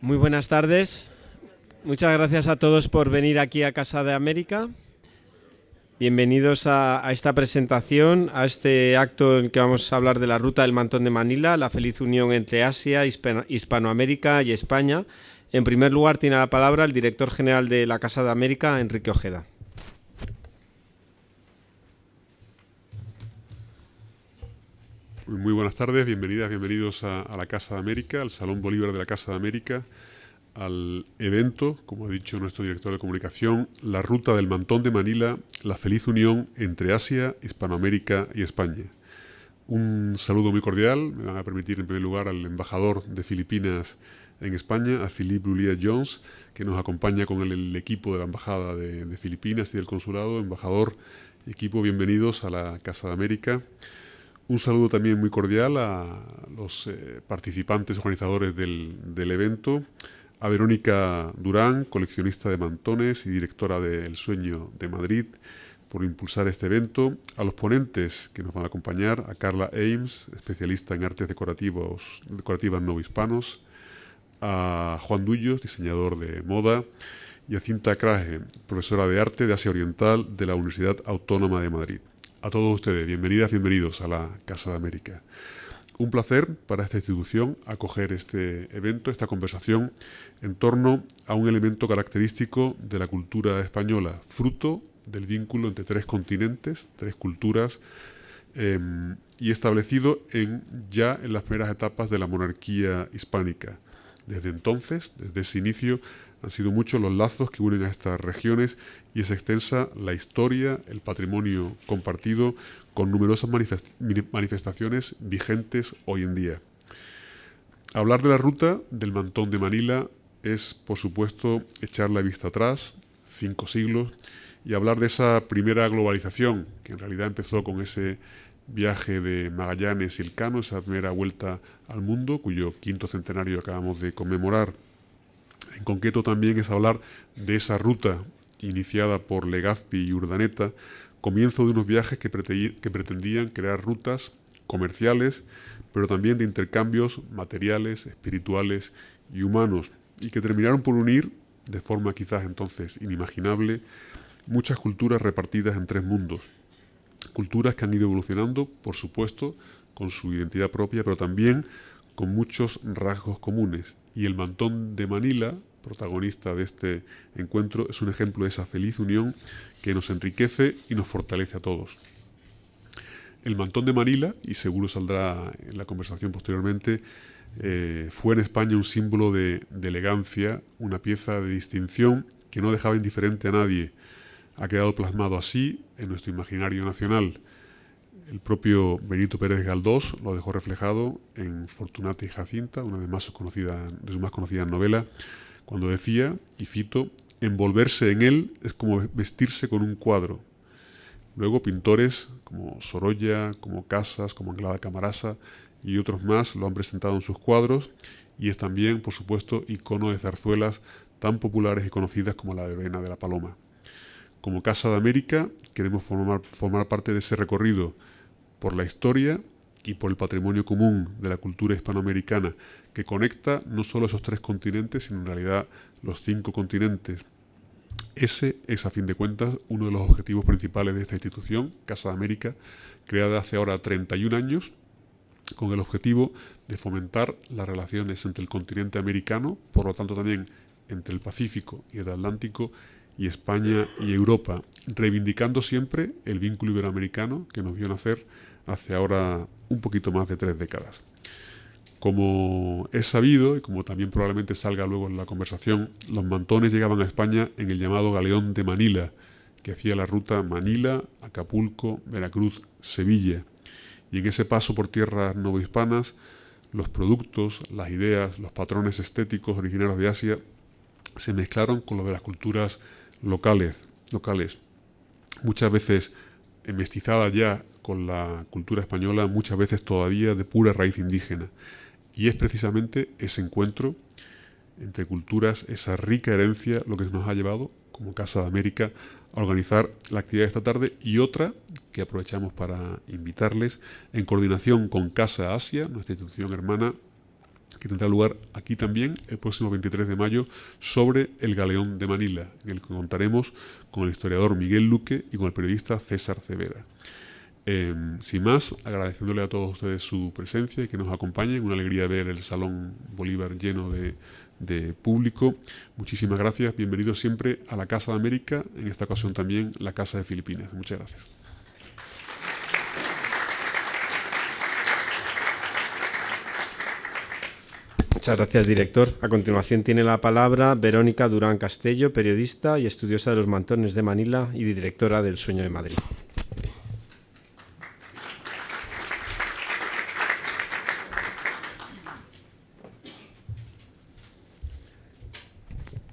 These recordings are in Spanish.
Muy buenas tardes. Muchas gracias a todos por venir aquí a Casa de América. Bienvenidos a esta presentación, a este acto en que vamos a hablar de la ruta del Mantón de Manila, la feliz unión entre Asia, Hispanoamérica y España. En primer lugar tiene la palabra el director general de la Casa de América, Enrique Ojeda. Muy buenas tardes, bienvenidos a la Casa de América, al Salón Bolívar de la Casa de América, al evento, como ha dicho nuestro director de comunicación, la ruta del Mantón de Manila, la feliz unión entre Asia, Hispanoamérica y España. Un saludo muy cordial, me van a permitir en primer lugar al embajador de Filipinas en España, a Philippe Brulier Jones, que nos acompaña con el equipo de la Embajada de Filipinas y del Consulado. Embajador, equipo, bienvenidos a la Casa de América. Un saludo también muy cordial a los participantes organizadores del evento, a Verónica Durán, coleccionista de mantones y directora de El Sueño de Madrid, por impulsar este evento, a los ponentes que nos van a acompañar, a Carla Ames, especialista en artes decorativas novohispanos, a Juan Dullos, diseñador de moda, y a Cinta Kraje, profesora de arte de Asia Oriental de la Universidad Autónoma de Madrid. A todos ustedes, bienvenidos a la Casa de América. Un placer para esta institución acoger este evento, esta conversación en torno a un elemento característico de la cultura española, fruto del vínculo entre tres continentes, tres culturas, y establecido ya en las primeras etapas de la monarquía hispánica. Desde entonces, desde ese inicio, han sido muchos los lazos que unen a estas regiones y es extensa la historia, el patrimonio compartido, con numerosas manifestaciones vigentes hoy en día. Hablar de la ruta del Mantón de Manila es, por supuesto, echar la vista atrás, 5 siglos, y hablar de esa primera globalización, que en realidad empezó con ese viaje de Magallanes y Elcano, esa primera vuelta al mundo, cuyo 5º centenario acabamos de conmemorar. En concreto también es hablar de esa ruta iniciada por Legazpi y Urdaneta, comienzo de unos viajes que pretendían crear rutas comerciales, pero también de intercambios materiales, espirituales y humanos, y que terminaron por unir, de forma quizás entonces inimaginable, muchas culturas repartidas en 3 mundos. Culturas que han ido evolucionando, por supuesto, con su identidad propia, pero también con muchos rasgos comunes. Y el Mantón de Manila, protagonista de este encuentro, es un ejemplo de esa feliz unión que nos enriquece y nos fortalece a todos. El Mantón de Manila, y seguro saldrá en la conversación posteriormente, fue en España un símbolo de elegancia, una pieza de distinción que no dejaba indiferente a nadie. Ha quedado plasmado así en nuestro imaginario nacional. El propio Benito Pérez Galdós lo dejó reflejado en Fortunata y Jacinta, una de sus más conocidas novelas, cuando decía, y cito, envolverse en él es como vestirse con un cuadro. Luego pintores como Sorolla, como Casas, como Anglada Camarasa y otros más lo han presentado en sus cuadros y es también, por supuesto, icono de zarzuelas tan populares y conocidas como la verbena de la Paloma. Como Casa de América queremos formar parte de ese recorrido por la historia y por el patrimonio común de la cultura hispanoamericana que conecta no solo esos 3 continentes, sino en realidad los 5 continentes. Ese es, a fin de cuentas, uno de los objetivos principales de esta institución, Casa de América, creada hace ahora 31 años, con el objetivo de fomentar las relaciones entre el continente americano, por lo tanto también entre el Pacífico y el Atlántico, y España y Europa, reivindicando siempre el vínculo iberoamericano que nos vio nacer hace ahora un poquito más de 3 décadas. Como es sabido, y como también probablemente salga luego en la conversación, los mantones llegaban a España en el llamado Galeón de Manila, que hacía la ruta Manila, Acapulco, Veracruz, Sevilla. Y en ese paso por tierras novohispanas, los productos, las ideas, los patrones estéticos originarios de Asia se mezclaron con los de las culturas locales, muchas veces mestizadas ya con la cultura española, muchas veces todavía de pura raíz indígena. Y es precisamente ese encuentro entre culturas, esa rica herencia, lo que nos ha llevado, como Casa de América, a organizar la actividad de esta tarde y otra que aprovechamos para invitarles, en coordinación con Casa Asia, nuestra institución hermana, que tendrá lugar aquí también el próximo 23 de mayo sobre el Galeón de Manila, en el que contaremos con el historiador Miguel Luque y con el periodista César Cevera. Sin más, agradeciéndole a todos ustedes su presencia y que nos acompañen. Una alegría ver el Salón Bolívar lleno de público. Muchísimas gracias. Bienvenidos siempre a la Casa de América, en esta ocasión también la Casa de Filipinas. Muchas gracias. Muchas gracias, director. A continuación tiene la palabra Verónica Durán Castello, periodista y estudiosa de los mantones de Manila y directora del Sueño de Madrid.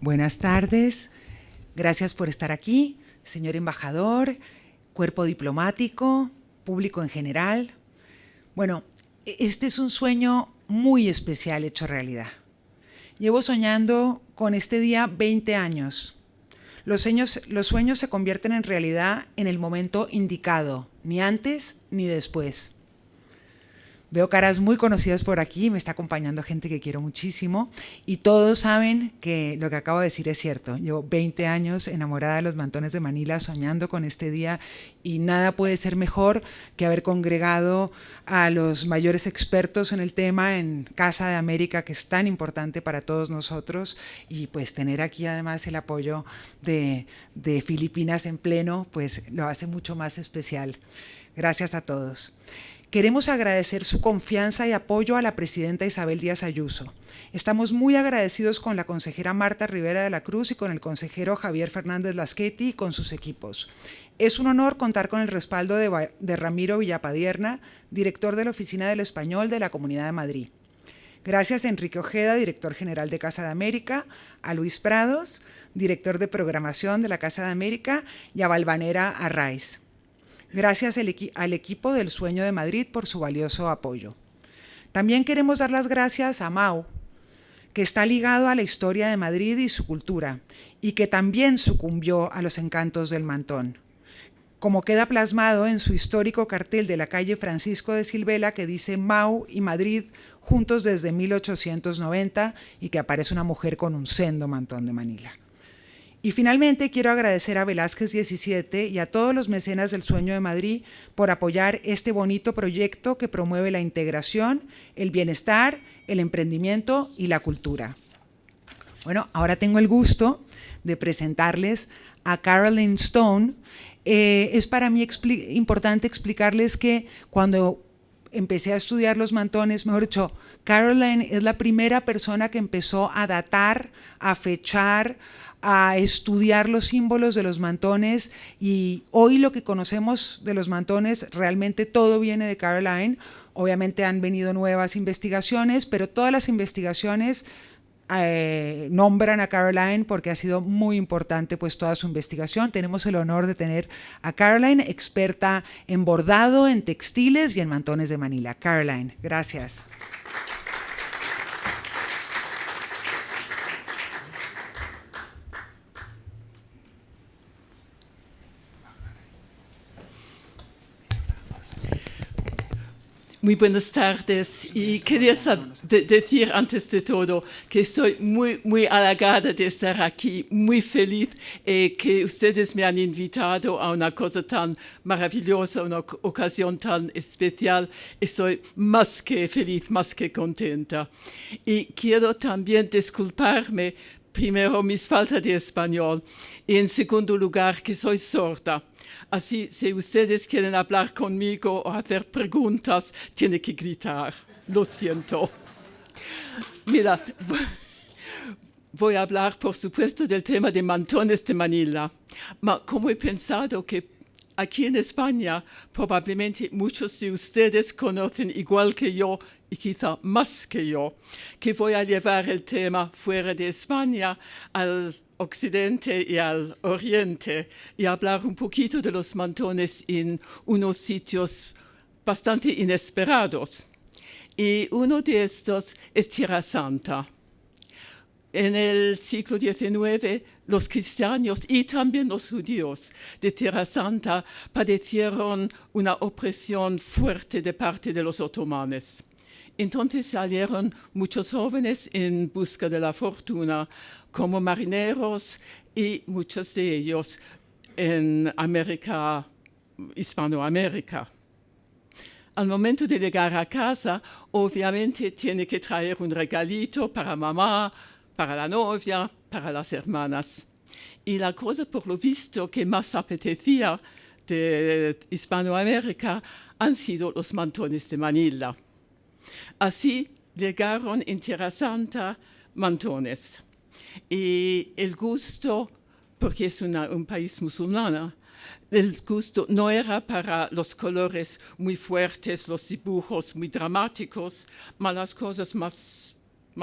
Buenas tardes, gracias por estar aquí, señor embajador, cuerpo diplomático, público en general. Bueno, este es un sueño muy especial hecho realidad. Llevo soñando con este día 20 años. Los sueños se convierten en realidad en el momento indicado, ni antes ni después. Veo caras muy conocidas por aquí, me está acompañando gente que quiero muchísimo y todos saben que lo que acabo de decir es cierto. Llevo 20 años enamorada de los mantones de Manila, soñando con este día y nada puede ser mejor que haber congregado a los mayores expertos en el tema en Casa de América, que es tan importante para todos nosotros, y pues tener aquí además el apoyo de Filipinas en pleno, pues lo hace mucho más especial. Gracias a todos. Queremos agradecer su confianza y apoyo a la presidenta Isabel Díaz Ayuso. Estamos muy agradecidos con la consejera Marta Rivera de la Cruz y con el consejero Javier Fernández Lasqueti y con sus equipos. Es un honor contar con el respaldo de Ramiro Villapadierna, director de la Oficina del Español de la Comunidad de Madrid. Gracias a Enrique Ojeda, director general de Casa de América, a Luis Prados, director de programación de la Casa de América, y a Valvanera Arraiz. Gracias al equipo del Sueño de Madrid por su valioso apoyo. También queremos dar las gracias a Mau, que está ligado a la historia de Madrid y su cultura, y que también sucumbió a los encantos del mantón, como queda plasmado en su histórico cartel de la calle Francisco de Silvela, que dice Mau y Madrid juntos desde 1890, y que aparece una mujer con un sendo mantón de Manila. Y finalmente quiero agradecer a Velázquez 17 y a todos los mecenas del Sueño de Madrid por apoyar este bonito proyecto que promueve la integración, el bienestar, el emprendimiento y la cultura. Bueno, ahora tengo el gusto de presentarles a Caroline Stone. Es para mí importante explicarles que cuando empecé a estudiar los mantones, mejor dicho, Caroline es la primera persona que empezó a datar, a fechar, a estudiar los símbolos de los mantones, y hoy lo que conocemos de los mantones realmente todo viene de Caroline. Obviamente han venido nuevas investigaciones, pero todas las investigaciones nombran a Caroline porque ha sido muy importante pues toda su investigación. Tenemos el honor de tener a Caroline, experta en bordado, en textiles y en mantones de Manila. Caroline, gracias. Muy buenas tardes, y quería decir antes de todo que estoy muy halagada de estar aquí, muy feliz que ustedes me han invitado a una cosa tan maravillosa, una ocasión tan especial. Estoy más que feliz, más que contenta. Y quiero también disculparme, primero, mis faltas de español, y en segundo lugar, que soy sorda. Así, si ustedes quieren hablar conmigo o hacer preguntas, tienen que gritar. Lo siento. Mira, voy a hablar, por supuesto, del tema de mantones de Manila. Pero como he pensado que aquí en España, probablemente muchos de ustedes conocen igual que yo, y quizá más que yo, que voy a llevar el tema fuera de España al occidente y al oriente, y hablar un poquito de los mantones en unos sitios bastante inesperados. Y uno de estos es Tierra Santa. En el siglo XIX, los cristianos y también los judíos de Tierra Santa padecieron una opresión fuerte de parte de los otomanes. Entonces salieron muchos jóvenes en busca de la fortuna como marineros y muchos de ellos en América, Hispanoamérica. Al momento de llegar a casa, obviamente tiene que traer un regalito para mamá, para la novia, para las hermanas. Y la cosa, por lo visto, que más apetecía de Hispanoamérica han sido los mantones de Manila. Así llegaron en Tierra Santa mantones. Y el gusto, porque es un país musulmán, el gusto no era para los colores muy fuertes, los dibujos muy dramáticos, mas las cosas más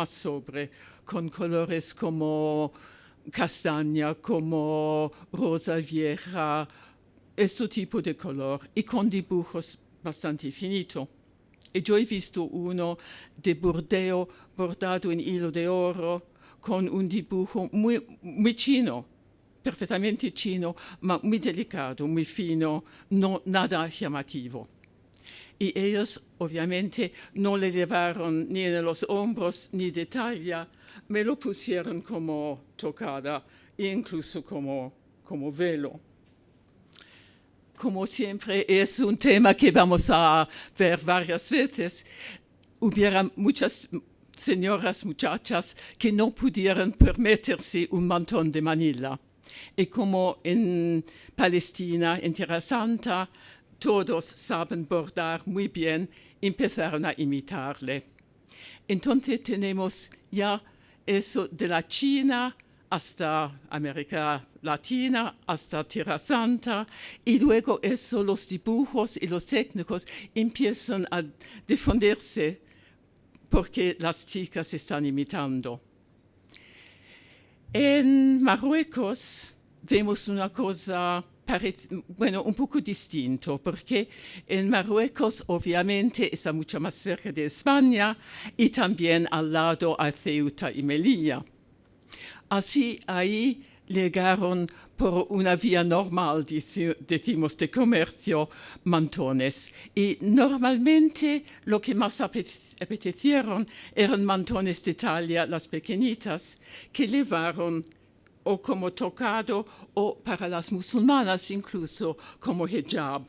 sobre, con colores como castaña, como rosa vieja, este tipo de color, y con dibujos bastante finitos. Y yo he visto uno de bordeo bordado en hilo de oro, con un dibujo muy chino, perfectamente chino, ma muy delicado, muy fino, no nada llamativo. Y ellos, obviamente, no le llevaron ni en los hombros ni de talla, me lo pusieron como tocada e incluso como velo. Como siempre, es un tema que vamos a ver varias veces. Hubiera muchas señoras, muchachas, que no pudieran permitirse un mantón de Manila. Y como en Palestina, en Tierra Santa, todos saben bordar muy bien, empezaron a imitarle. Entonces tenemos ya eso de la China hasta América Latina, hasta Tierra Santa, y luego eso, los dibujos y los técnicos empiezan a difundirse porque las chicas están imitando. En Marruecos vemos una cosa un poco distinto, porque en Marruecos obviamente está mucho más cerca de España y también al lado a Ceuta y Melilla. Así ahí llegaron por una vía normal, decimos, de comercio, mantones. Y normalmente lo que más apetecieron eran mantones de talla, las pequeñitas, que llevaron o como tocado o para las musulmanas incluso como hijab.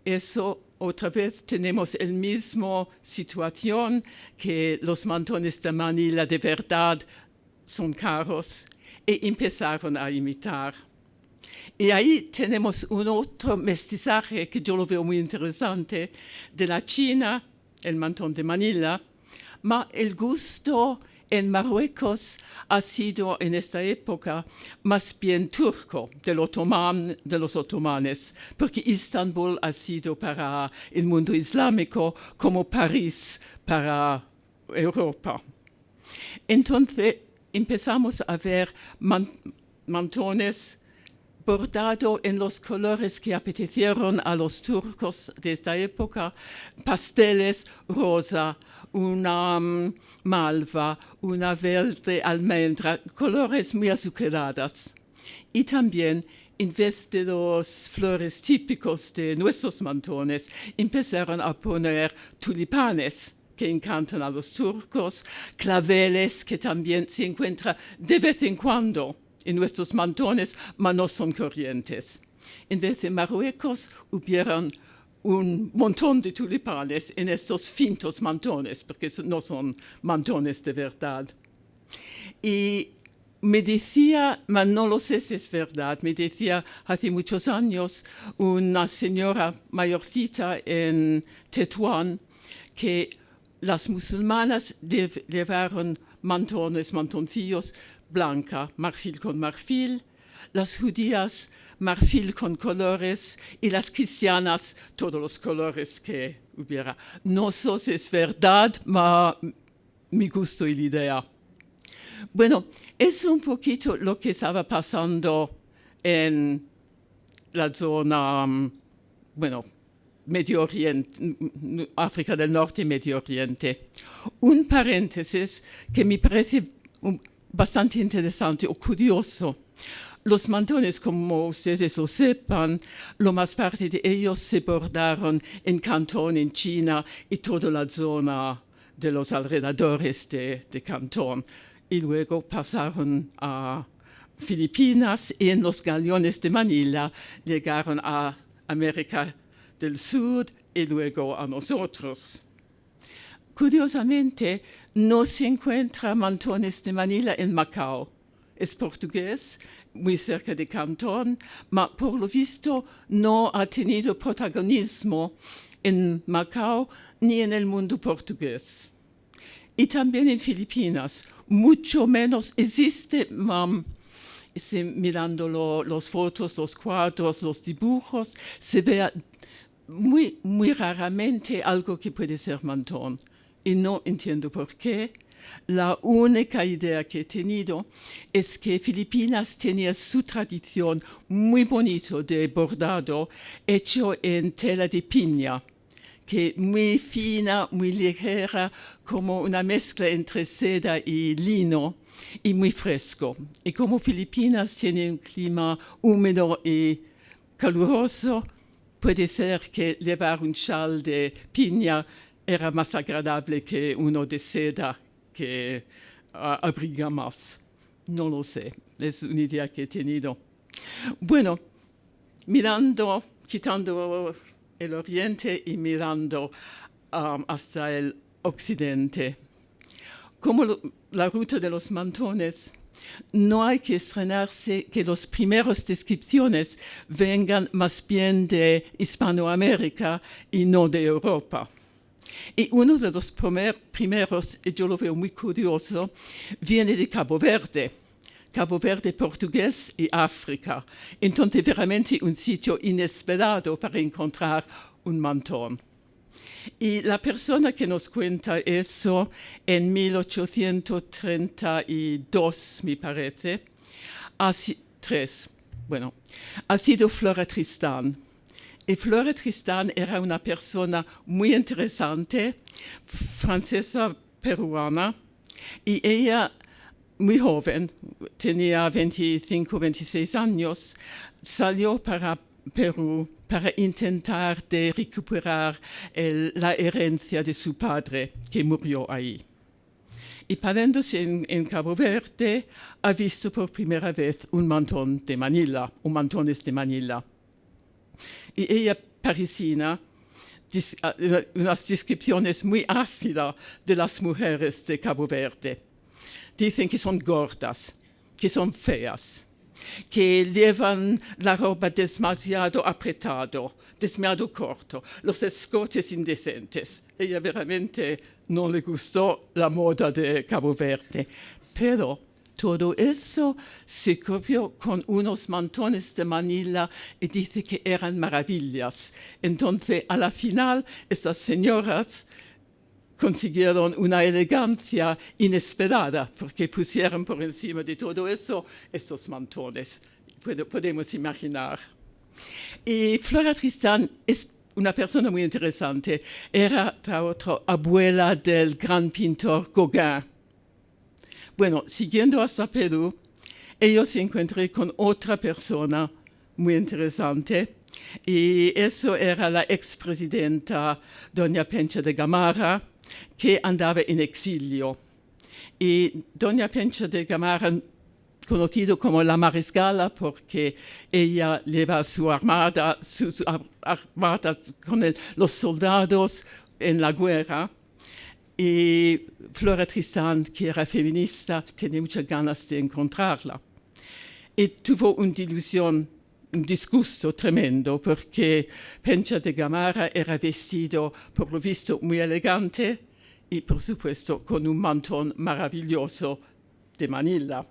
Eso otra vez tenemos la misma situación, que los mantones de Manila de verdad son caros y empezaron a imitar. Y ahí tenemos un otro mestizaje que yo lo veo muy interesante, de la China, el mantón de Manila, ma el gusto en Marruecos ha sido en esta época más bien turco, de los otomanes, porque Istambul ha sido para el mundo islámico como París para Europa. Entonces empezamos a ver mantones bordados en los colores que apetecieron a los turcos de esta época, pasteles rosa, una malva, una verde almendra, colores muy azucarados. Y también, en vez de los flores típicos de nuestros mantones, empezaron a poner tulipanes, que encantan a los turcos, claveles, que también se encuentran de vez en cuando en nuestros mantones, mas no son corrientes. En vez de Marruecos, hubieran un montón de tulipanes en estos fintos mantones, porque no son mantones de verdad. Y me decía, mas no lo sé si es verdad, me decía hace muchos años una señora mayorcita en Tetuán que las musulmanas llevaron mantoncillos blanca, marfil con marfil, las judías marfil con colores y las cristianas todos los colores que hubiera. No sé si es verdad, ma me gustó la idea. Bueno, es un poquito lo que estaba pasando en la zona, Medio Oriente, África del Norte y Medio Oriente. Un paréntesis que me parece bastante interesante o curioso. Los mantones, como ustedes lo sepan, lo más parte de ellos se bordaron en Cantón, en China, y toda la zona de los alrededores de Cantón. Y luego pasaron a Filipinas y en los galeones de Manila llegaron a América del Sur y luego a nosotros. Curiosamente, no se encuentra mantones de Manila en Macao. Es portugués, muy cerca de Cantón, pero por lo visto no ha tenido protagonismo en Macao ni en el mundo portugués. Y también en Filipinas, mucho menos existe, mirando las fotos, los cuadros, los dibujos, se ve muy, muy raramente algo que puede ser mantón. Y no entiendo por qué. La única idea que he tenido es que Filipinas tenía su tradición muy bonito de bordado hecho en tela de piña, que muy fina, muy ligera, como una mezcla entre seda y lino, y muy fresco. Y como Filipinas tiene un clima húmedo y caluroso, puede ser que llevar un chal de piña era más agradable que uno de seda que abriga más. No lo sé, es una idea que he tenido. Bueno, mirando, quitando el oriente y mirando hasta el occidente. Como la ruta de los mantones, no hay que estrenarse que las primeras descripciones vengan más bien de Hispanoamérica y no de Europa. Y uno de los primeros, y yo lo veo muy curioso, viene de Cabo Verde portugués y África. Entonces, realmente un sitio inesperado para encontrar un mantón. Y la persona que nos cuenta eso en 1832, me parece, ha sido Flora Tristán. Y Flora Tristán era una persona muy interesante, francesa peruana, y ella, muy joven, tenía 25, 26 años, salió para Perú para intentar de recuperar la herencia de su padre, que murió ahí. Y parándose en Cabo Verde, ha visto por primera vez un mantones de Manila. Y ella, parisina, unas descripciones muy ácidas de las mujeres de Cabo Verde. Dicen que son gordas, que son feas, que llevan la ropa demasiado apretado, demasiado corto, los escotes indecentes. Ella veramente no le gustó la moda de Cabo Verde, pero todo eso se cubrió con unos mantones de Manila y dice que eran maravillas. Entonces, a la final, estas señoras consiguieron una elegancia inesperada porque pusieron por encima de todo eso estos mantones. Podemos imaginar. Y Flora Tristán es una persona muy interesante. Era, tra otro, abuela del gran pintor Gauguin. Bueno, siguiendo hasta Perú, ellos se encontré con otra persona muy interesante, y eso era la expresidenta doña Pencha de Gamarra, que andaba en exilio. Y doña Pencha de Gamarra, conocido como la mariscala, porque ella lleva su armada con los soldados en la guerra. Y Flora Tristán, que era feminista, tenía muchas ganas de encontrarla. Y tuvo una dilusión, un disgusto tremendo, porque Pencha de Gamarra era vestido, por lo visto, muy elegante y, por supuesto, con un mantón maravilloso de Manila.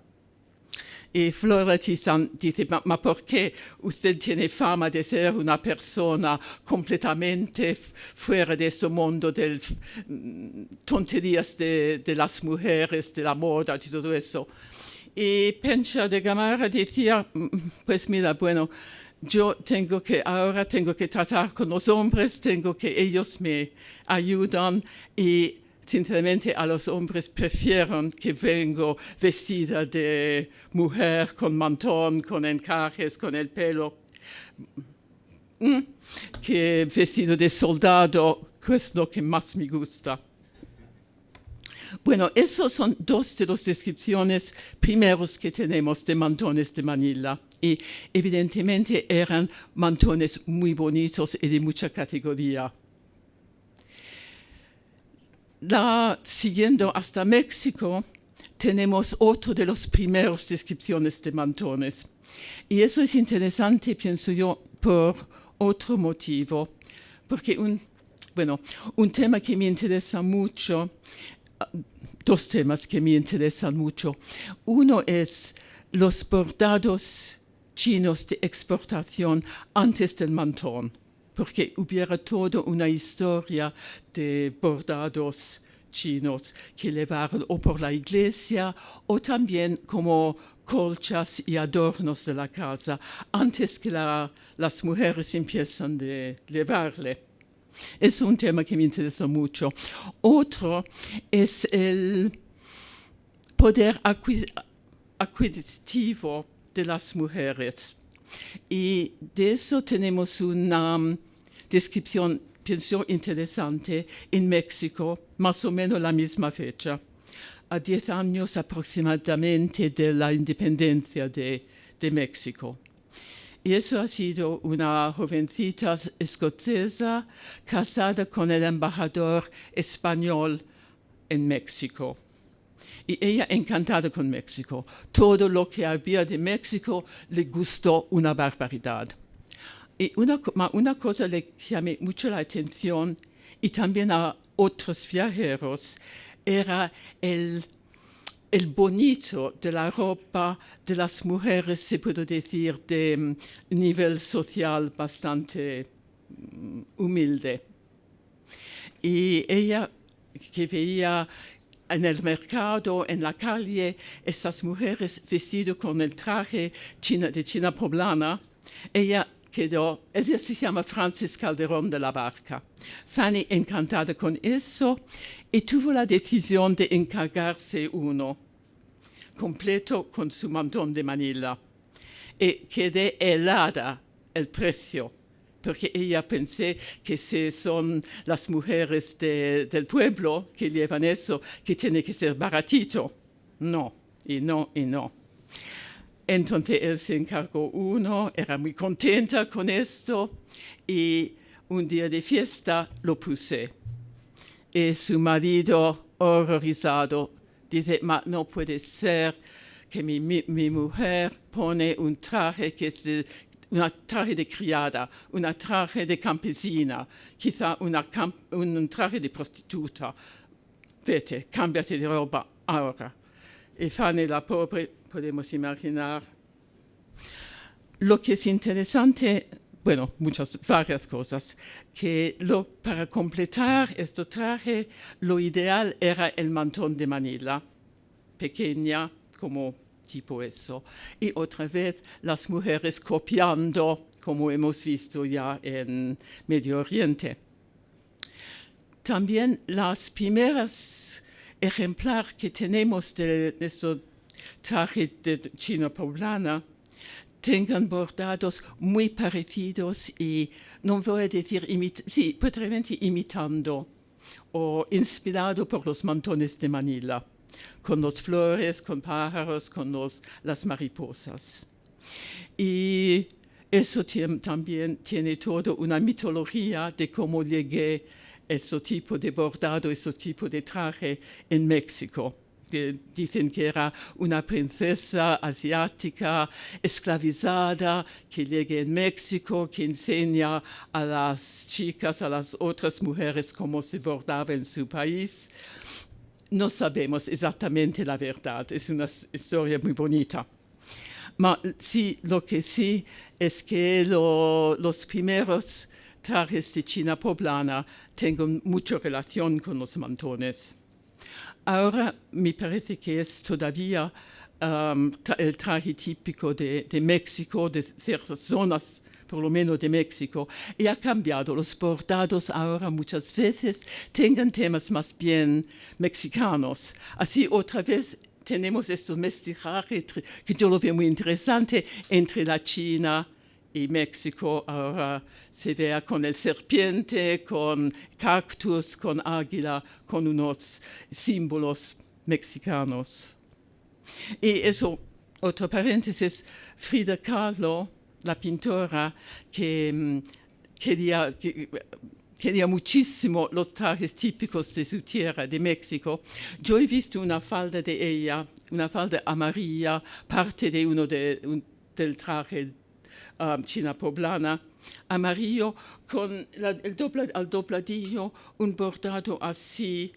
Y Flora Tristán dice, ma ¿por qué usted tiene fama de ser una persona completamente fuera de este mundo de tonterías de las mujeres, de la moda, de todo eso? Y Pencha de Gamarra decía, pues mira, bueno, yo ahora tengo que tratar con los hombres, tengo que ellos me ayudan, y sinceramente a los hombres prefieren que vengo vestida de mujer con mantón, con encajes, con el pelo, que vestido de soldado, que es lo que más me gusta. Bueno, esos son dos de las descripciones primeros que tenemos de mantones de Manila. Y evidentemente eran mantones muy bonitos y de mucha categoría. Siguiendo hasta México, tenemos otro de los primeros descripciones de mantones. Y eso es interesante, pienso yo, por otro motivo. Porque un tema que me interesa mucho, dos temas que me interesan mucho. Uno es los bordados chinos de exportación antes del mantón, porque hubiera toda una historia de bordados chinos que llevaron o por la iglesia o también como colchas y adornos de la casa antes que las mujeres empiezan a llevarle. Es un tema que me interesa mucho. Otro es el poder adquisitivo de las mujeres. Y de eso tenemos una descripción, pienso, interesante en México, más o menos la misma fecha, a 10 años aproximadamente de la independencia de México. Y eso ha sido una jovencita escocesa casada con el embajador español en México. Y ella encantada con México. Todo lo que había de México le gustó una barbaridad. Y una cosa le llamó mucho la atención, y también a otros viajeros, era el bonito de la ropa de las mujeres, se puede decir, de nivel social bastante humilde. Y ella, que veía en el mercado, en la calle, estas mujeres vestidas con el traje de China poblana, ella se llama Francis Calderón de la Barca. Fanny encantada con eso y tuvo la decisión de encargarse uno completo con su mantón de Manila. Y quedé helada el precio, porque ella pensé que si son las mujeres del pueblo que llevan eso, que tiene que ser baratito. No, y no, y no. Entonces él se encargó uno, era muy contenta con esto, y un día de fiesta lo puse. Y su marido, horrorizado, dice, no puede ser que mi mujer pone un traje que es un traje de criada, un traje de campesina, quizá un traje de prostituta. Vete, cámbiate de ropa ahora. Y Fanny, la pobre, podemos imaginar. Lo que es interesante, varias cosas, que para completar este traje, lo ideal era el mantón de Manila, pequeña, como tipo eso. Y otra vez las mujeres copiando, como hemos visto ya en Medio Oriente. También las primeras ejemplares que tenemos de estos trajes de China poblana tengan bordados muy parecidos y no voy a decir probablemente imitando o inspirado por los mantones de Manila, con las flores, con pájaros, con las mariposas. Y eso también tiene toda una mitología de cómo llegué ese tipo de bordado, ese tipo de traje en México. Que dicen que era una princesa asiática esclavizada que llega en México, que enseña a las chicas, a las otras mujeres cómo se bordaba en su país. No sabemos exactamente la verdad, es una historia muy bonita. Lo que sí es que los primeros trajes de China poblana tienen mucha relación con los mantones. Ahora me parece que es todavía el traje típico de México, de ciertas zonas, por lo menos de México, y ha cambiado. Los bordados ahora muchas veces tengan temas más bien mexicanos. Así otra vez tenemos estos mestizajes que yo lo veo muy interesante entre la China y México. Ahora se vea con el serpiente, con cactus, con águila, con unos símbolos mexicanos. Y eso, otro paréntesis, Frida Kahlo, la pintora que quería muchísimo los trajes típicos de su tierra, de México. Yo he visto una falda de ella, una falda amarilla, parte de del traje china poblana, amarillo, con al dobladillo un bordado así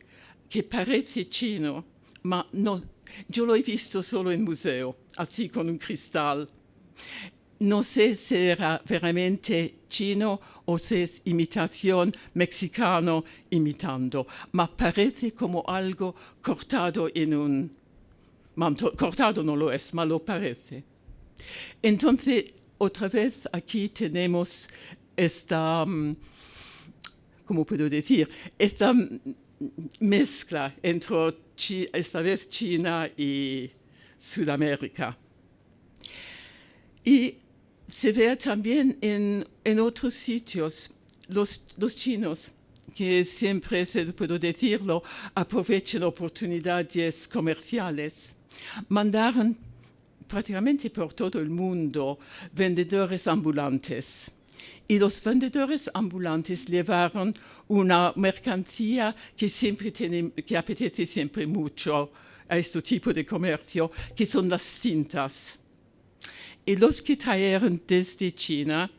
que parece chino, ma no, yo lo he visto solo en museo, así con un cristal. No sé si era veramente chino o si es imitación mexicano imitando, ma parece como algo cortado en un manto. Cortado no lo es, ma lo parece. Entonces, otra vez aquí tenemos esta, ¿cómo puedo decir? Esta mezcla entre esta vez China y Sudamérica. Y se ve también en otros sitios, los chinos, que siempre, se puedo decirlo, aprovechan oportunidades comerciales, mandaron prácticamente por todo el mundo vendedores ambulantes. Y los vendedores ambulantes llevaron una mercancía que apetece siempre mucho a este tipo de comercio, que son las cintas. Y los que trajeron desde China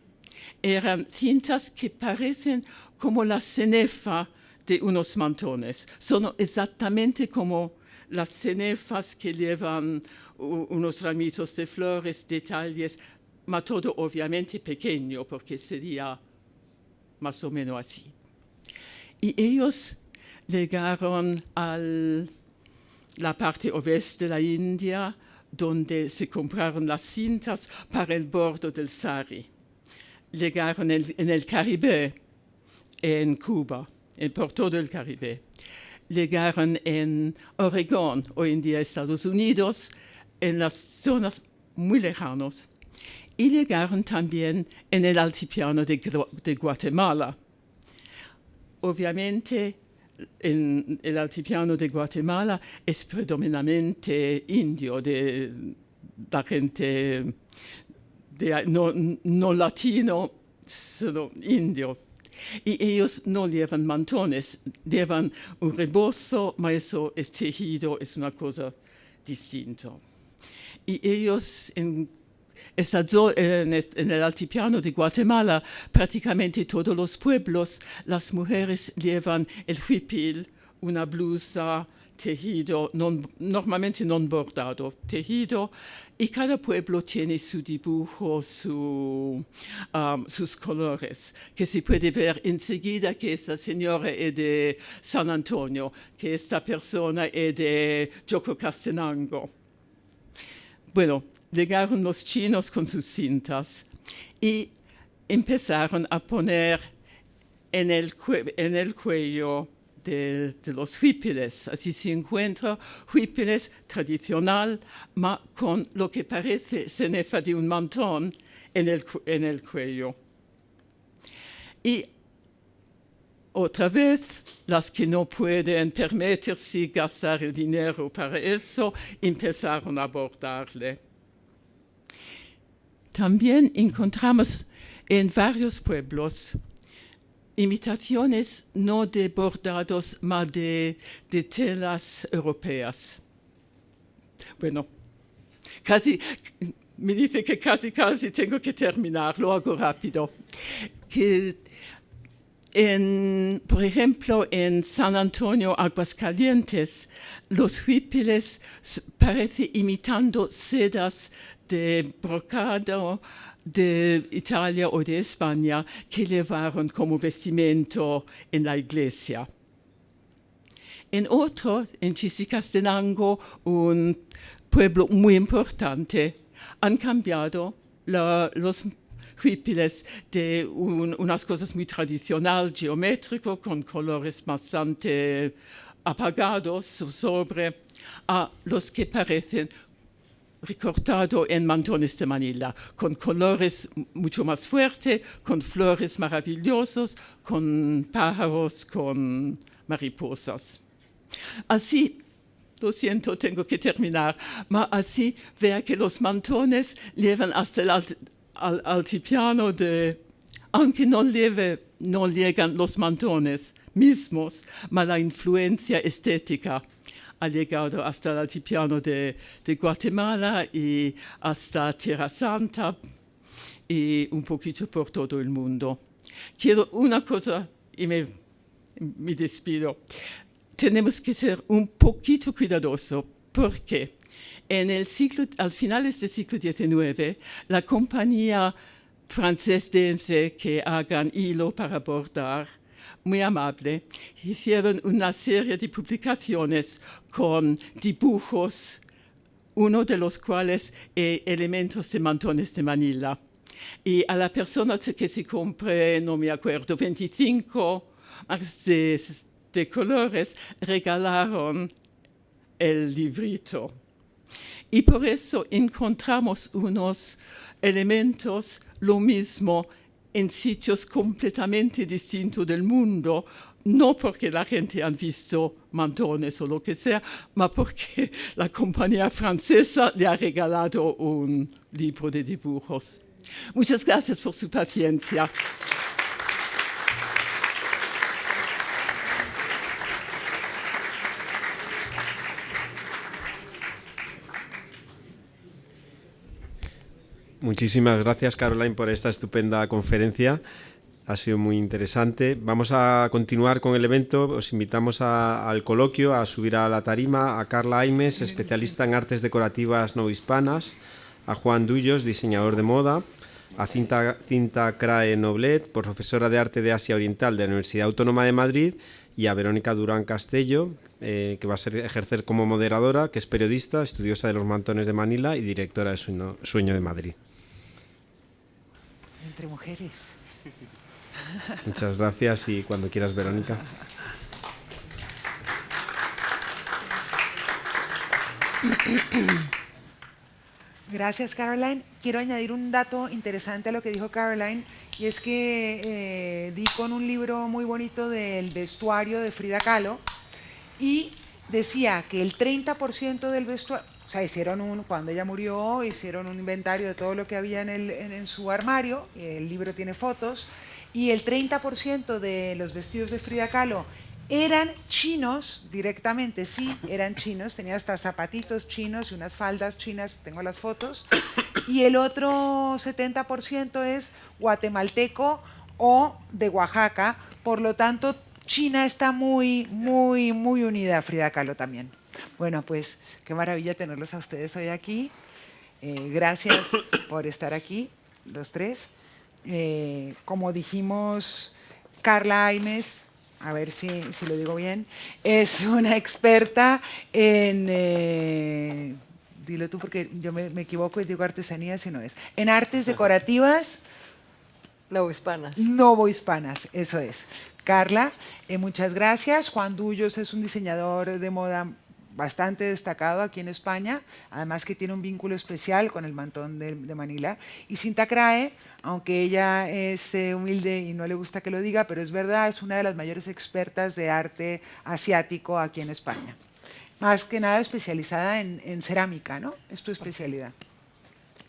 eran cintas que parecen como la cenefa de unos mantones. Son exactamente como las cenefas que llevan unos ramitos de flores, detalles, ma todo obviamente pequeño, porque sería más o menos así. Y ellos llegaron a la parte oeste de la India, donde se compraron las cintas para el bordo del sari. Llegaron en el Caribe, en Cuba, por todo el Caribe. Llegaron en Oregón, hoy en día Estados Unidos, en las zonas muy lejanas. Y llegaron también en el altiplano de Guatemala. Obviamente, en el altiplano de Guatemala es predominantemente indio, de la gente no latino, sino indio. Y ellos no llevan mantones, llevan un rebozo, pero eso es tejido, es una cosa distinta. Y ellos en el altiplano de Guatemala, prácticamente todos los pueblos, las mujeres llevan el huipil, una blusa, tejido, normalmente no bordado, tejido, y cada pueblo tiene su dibujo, sus colores, que se puede ver enseguida que esta señora es de San Antonio, que esta persona es de Yococastenango. Bueno, llegaron los chinos con sus cintas y empezaron a poner en el cuello de los huipiles. Así se encuentra huipiles tradicional, ma con lo que parece cenefa de un mantón en el cuello. Y otra vez, las que no pueden permitirse gastar el dinero para eso, empezaron a bordarle. También encontramos en varios pueblos imitaciones no de bordados, mas de telas europeas. Bueno, me dice que casi tengo que terminar, lo hago rápido. Por ejemplo, en San Antonio, Aguascalientes, los huipiles parecen imitando sedas de brocado de Italia o de España que llevaron como vestimento en la iglesia. En otro, en Chisicastenango, un pueblo muy importante, han cambiado los huipiles de unas cosas muy tradicional, geométrico, con colores bastante apagados sobre, a los que parecen recortado en mantones de Manila, con colores mucho más fuertes, con flores maravillosos, con pájaros, con mariposas. Así, lo siento, tengo que terminar, pero así vea que los mantones llevan hasta el altiplano de, aunque no llegan los mantones mismos, pero la influencia estética ha llegado hasta el altiplano de Guatemala y hasta Tierra Santa y un poquito por todo el mundo. Quiero una cosa y me despido. Tenemos que ser un poquito cuidadosos porque al finales del siglo XIX, la compañía francesa que hagan hilo para bordar, muy amable, hicieron una serie de publicaciones con dibujos, uno de los cuales elementos de mantones de Manila. Y a la persona que se compre, no me acuerdo, 25 de colores, regalaron el librito. Y por eso encontramos unos elementos, lo mismo, en sitios completamente distintos del mundo, no porque la gente ha visto mantones o lo que sea, pero porque la compañía francesa le ha regalado un libro de dibujos. Muchas gracias por su paciencia. Muchísimas gracias, Caroline, por esta estupenda conferencia. Ha sido muy interesante. Vamos a continuar con el evento. Os invitamos al coloquio, a subir a la tarima, a Carla Aimes, especialista en artes decorativas no hispanas, a Juan Dullos, diseñador de moda, a Cinta Crae Noblet, profesora de arte de Asia Oriental de la Universidad Autónoma de Madrid, y a Verónica Durán Castello, que va a ejercer como moderadora, que es periodista, estudiosa de los mantones de Manila y directora de Sueño de Madrid. Entre mujeres. Muchas gracias y cuando quieras, Verónica. Gracias, Caroline. Quiero añadir un dato interesante a lo que dijo Caroline, y es que di con un libro muy bonito del vestuario de Frida Kahlo, y decía que el 30% del vestuario, o sea, cuando ella murió, hicieron un inventario de todo lo que había en su armario, el libro tiene fotos, y el 30% de los vestidos de Frida Kahlo eran chinos directamente, sí, eran chinos, tenía hasta zapatitos chinos y unas faldas chinas, tengo las fotos, y el otro 70% es guatemalteco o de Oaxaca, por lo tanto, China está muy, muy, muy unida a Frida Kahlo también. Bueno, pues qué maravilla tenerlos a ustedes hoy aquí. Gracias por estar aquí, los tres. Como dijimos, Carla Aimes, a ver si lo digo bien, es una experta en, dilo tú porque yo me equivoco y digo artesanías y no es, en artes decorativas novohispanas, eso es. Carla, muchas gracias. Juan Dullos es un diseñador de moda bastante destacado aquí en España, además que tiene un vínculo especial con el mantón de Manila. Y Cinta Crae, aunque ella es humilde y no le gusta que lo diga, pero es verdad, es una de las mayores expertas de arte asiático aquí en España. Más que nada especializada en cerámica, ¿no? Es tu especialidad.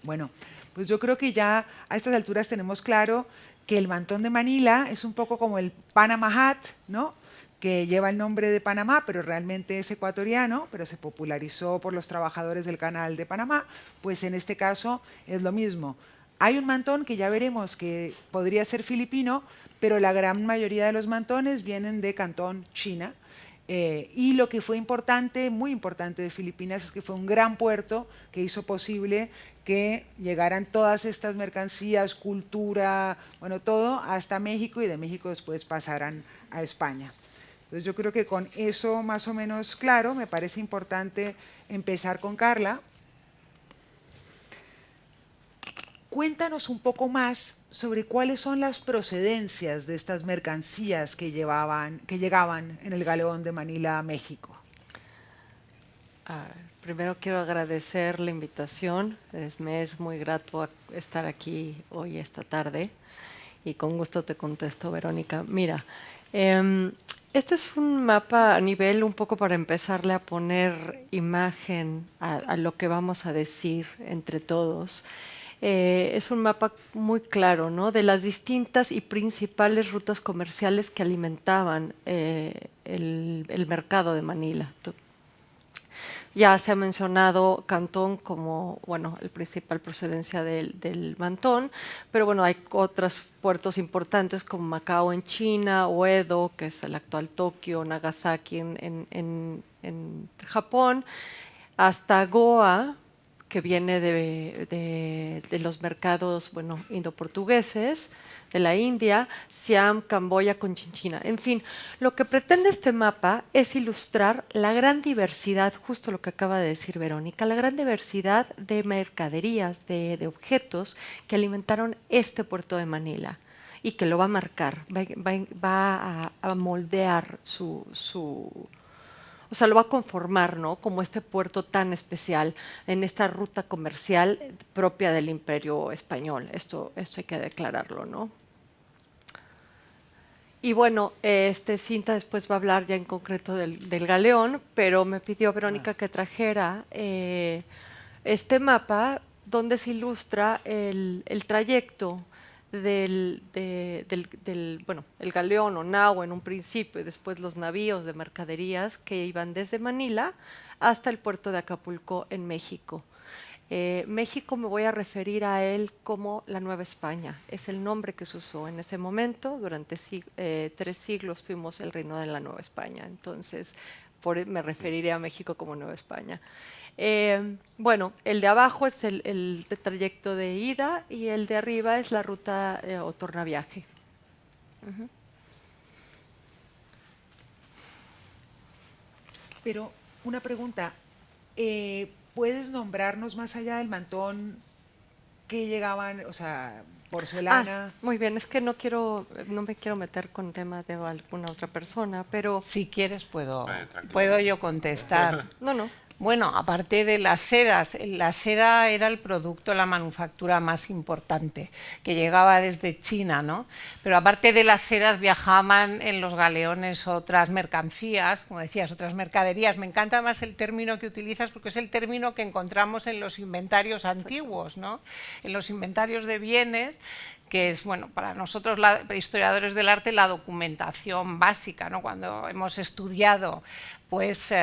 Bueno, pues yo creo que ya a estas alturas tenemos claro que el mantón de Manila es un poco como el Panama Hat, ¿no?, que lleva el nombre de Panamá, pero realmente es ecuatoriano, pero se popularizó por los trabajadores del Canal de Panamá, pues en este caso es lo mismo. Hay un mantón que ya veremos que podría ser filipino, pero la gran mayoría de los mantones vienen de Cantón, China, y lo que fue importante, muy importante de Filipinas, es que fue un gran puerto que hizo posible que llegaran todas estas mercancías, cultura, bueno, todo hasta México, y de México después pasaran a España. Entonces yo creo que con eso más o menos claro, me parece importante empezar con Carla. Cuéntanos un poco más sobre cuáles son las procedencias de estas mercancías que llegaban en el galeón de Manila a México. Primero quiero agradecer la invitación. Me es muy grato estar aquí hoy, esta tarde. Y con gusto te contesto, Verónica. Mira, este es un mapa a nivel un poco para empezarle a poner imagen a lo que vamos a decir entre todos. Es un mapa muy claro, ¿no?, de las distintas y principales rutas comerciales que alimentaban el mercado de Manila. Ya se ha mencionado Cantón como, bueno, el principal procedencia del mantón, pero bueno, hay otros puertos importantes como Macao en China, o Edo, que es el actual Tokio, Nagasaki en Japón, hasta Goa, que viene de los mercados, bueno, indo-portugueses, de la India, Siam, Camboya, Conchinchina. En fin, lo que pretende este mapa es ilustrar la gran diversidad, justo lo que acaba de decir Verónica, la gran diversidad de mercaderías, de objetos que alimentaron este puerto de Manila y que lo va a marcar, va a moldear o sea, lo va a conformar, ¿no?, como este puerto tan especial en esta ruta comercial propia del Imperio Español. Esto hay que declararlo, ¿no? Y bueno, Cinta después va a hablar ya en concreto del galeón, pero me pidió Verónica que trajera este mapa donde se ilustra el trayecto del galeón o nao en un principio y después los navíos de mercaderías que iban desde Manila hasta el puerto de Acapulco en México. México me voy a referir a él como la Nueva España. Es el nombre que se usó en ese momento. Durante 3 siglos fuimos el reino de la Nueva España. Entonces, me referiré a México como Nueva España. Bueno, el de abajo es el trayecto de ida y el de arriba es la ruta o tornaviaje. Pero una pregunta, ¿puedes nombrarnos más allá del mantón qué llegaban, o sea, porcelana? Muy bien, es que no me quiero meter con temas de alguna otra persona, pero... Si quieres puedo yo contestar. No. Bueno, aparte de las sedas, la seda era el producto, la manufactura más importante, que llegaba desde China, ¿no? Pero aparte de las sedas viajaban en los galeones otras mercancías, como decías, otras mercaderías. Me encanta más el término que utilizas porque es el término que encontramos en los inventarios antiguos, ¿no? En los inventarios de bienes, que es, bueno, para nosotros, historiadores del arte, la documentación básica, ¿no? Cuando hemos estudiado pues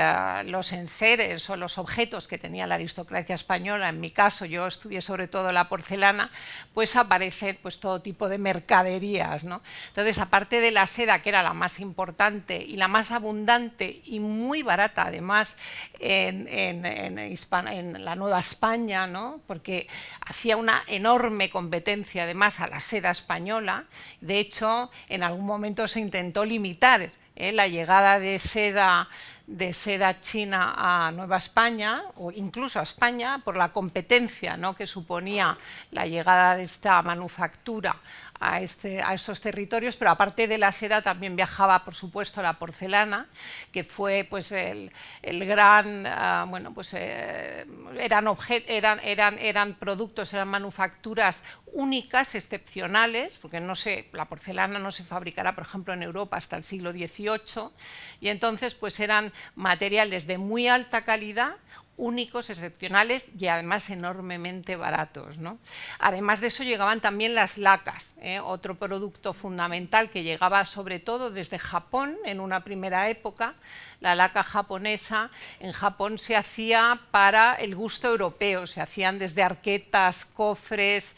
los enseres o los objetos que tenía la aristocracia española, en mi caso yo estudié sobre todo la porcelana, pues aparecen pues todo tipo de mercaderías, ¿no? Entonces, aparte de la seda, que era la más importante y la más abundante y muy barata además en la Nueva España, ¿no?, porque hacía una enorme competencia además a la seda española. De hecho, en algún momento se intentó limitar la llegada de seda china a Nueva España o incluso a España por la competencia, ¿no?, que suponía la llegada de esta manufactura a estos territorios. Pero aparte de la seda también viajaba, por supuesto, la porcelana, que fue pues el gran, eran productos, eran manufacturas únicas, excepcionales, porque la porcelana no se fabricará, por ejemplo, en Europa hasta el siglo XVIII, y entonces pues eran materiales de muy alta calidad, únicos, excepcionales y además enormemente baratos, ¿no? Además de eso llegaban también las lacas, otro producto fundamental que llegaba sobre todo desde Japón en una primera época. La laca japonesa en Japón se hacía para el gusto europeo, se hacían desde arquetas, cofres,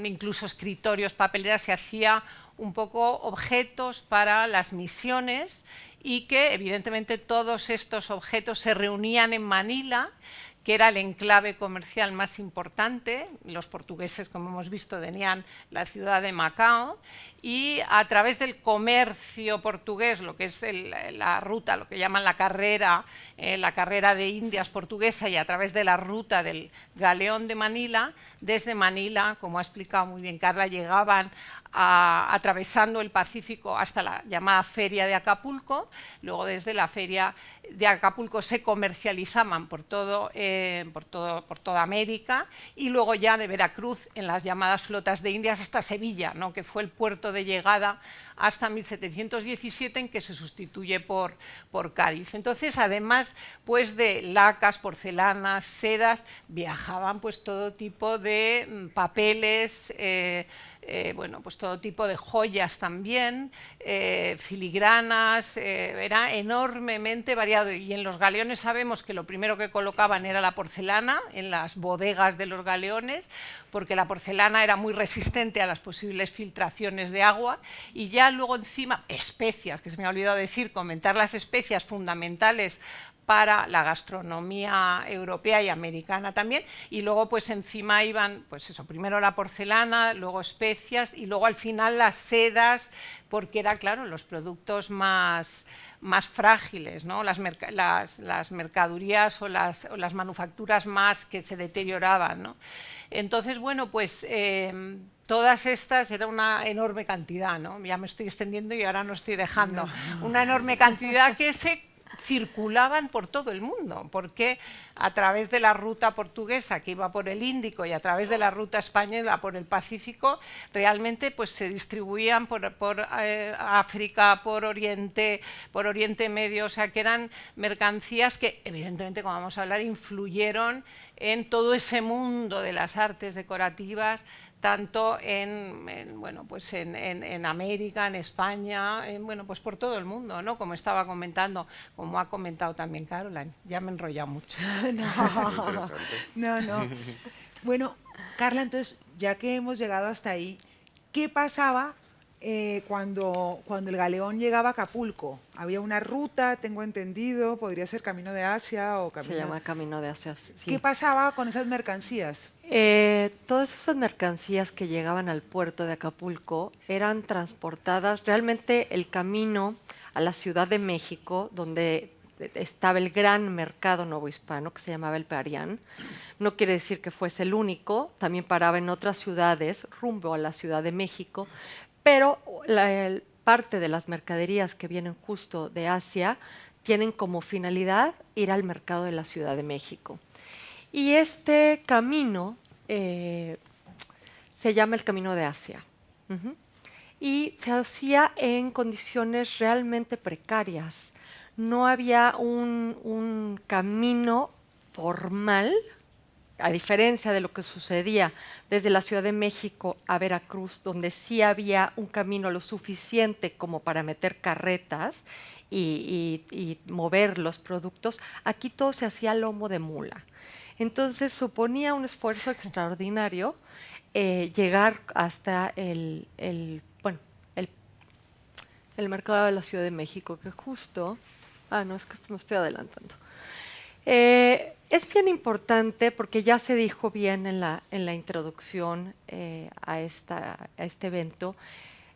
incluso escritorios, papeleras, se hacía un poco objetos para las misiones, y que evidentemente todos estos objetos se reunían en Manila, que era el enclave comercial más importante. Los portugueses, como hemos visto, tenían la ciudad de Macao, y a través del comercio portugués, lo que es la ruta, lo que llaman la carrera de Indias portuguesa, y a través de la ruta del galeón de Manila, desde Manila, como ha explicado muy bien Carla, llegaban atravesando el Pacífico hasta la llamada Feria de Acapulco. Luego desde la Feria de Acapulco se comercializaban por toda América, y luego ya de Veracruz en las llamadas flotas de Indias hasta Sevilla, ¿no?, que fue el puerto de llegada hasta 1717, en que se sustituye por Cádiz. Entonces, además pues de lacas, porcelanas, sedas, viajaban pues todo tipo de papeles, bueno, pues todo tipo de joyas también, filigranas, era enormemente variado. Y en los galeones sabemos que lo primero que colocaban era la porcelana en las bodegas de los galeones, porque la porcelana era muy resistente a las posibles filtraciones de agua. Y ya luego encima especias, que se me ha olvidado decir, comentar las especias fundamentales para la gastronomía europea y americana también, y luego pues encima iban, pues eso, primero la porcelana, luego especias, y luego al final las sedas, porque era, claro, los productos más frágiles, ¿no?, las mercadurías o las manufacturas más que se deterioraban, ¿no? Entonces, bueno, pues todas estas, era una enorme cantidad, ¿no? Ya me estoy extendiendo y ahora no estoy dejando. Una enorme cantidad que se circulaban por todo el mundo, porque a través de la ruta portuguesa, que iba por el Índico, y a través de la ruta española por el Pacífico, realmente pues se distribuían por África, por Oriente Medio. O sea, que eran mercancías que, evidentemente, como vamos a hablar, influyeron en todo ese mundo de las artes decorativas, tanto bueno, pues en América, en España, bueno, pues por todo el mundo, ¿no?, como estaba comentando, como ha comentado también Caroline. Ya me he enrollado mucho. No. Bueno, Carla, entonces, ya que hemos llegado hasta ahí, ¿qué pasaba cuando el galeón llegaba a Acapulco? Había una ruta, tengo entendido, podría ser Camino de Asia o Camino... Se llama Camino de Asia, sí. ¿Qué pasaba con esas mercancías? Todas esas mercancías que llegaban al puerto de Acapulco eran transportadas, realmente el camino a la Ciudad de México, donde estaba el gran mercado novohispano que se llamaba el Parián. No quiere decir que fuese el único, también paraba en otras ciudades rumbo a la Ciudad de México, pero parte de las mercaderías que vienen justo de Asia tienen como finalidad ir al mercado de la Ciudad de México. Y este camino se llama el Camino de Asia. Y se hacía en condiciones realmente precarias. No había un camino formal, a diferencia de lo que sucedía desde la Ciudad de México a Veracruz, donde sí había un camino lo suficiente como para meter carretas y mover los productos. Aquí todo se hacía a lomo de mula. Entonces suponía un esfuerzo extraordinario llegar hasta el mercado de la Ciudad de México, que justo... no, es que me estoy adelantando. Es bien importante, porque ya se dijo bien en la introducción a este evento,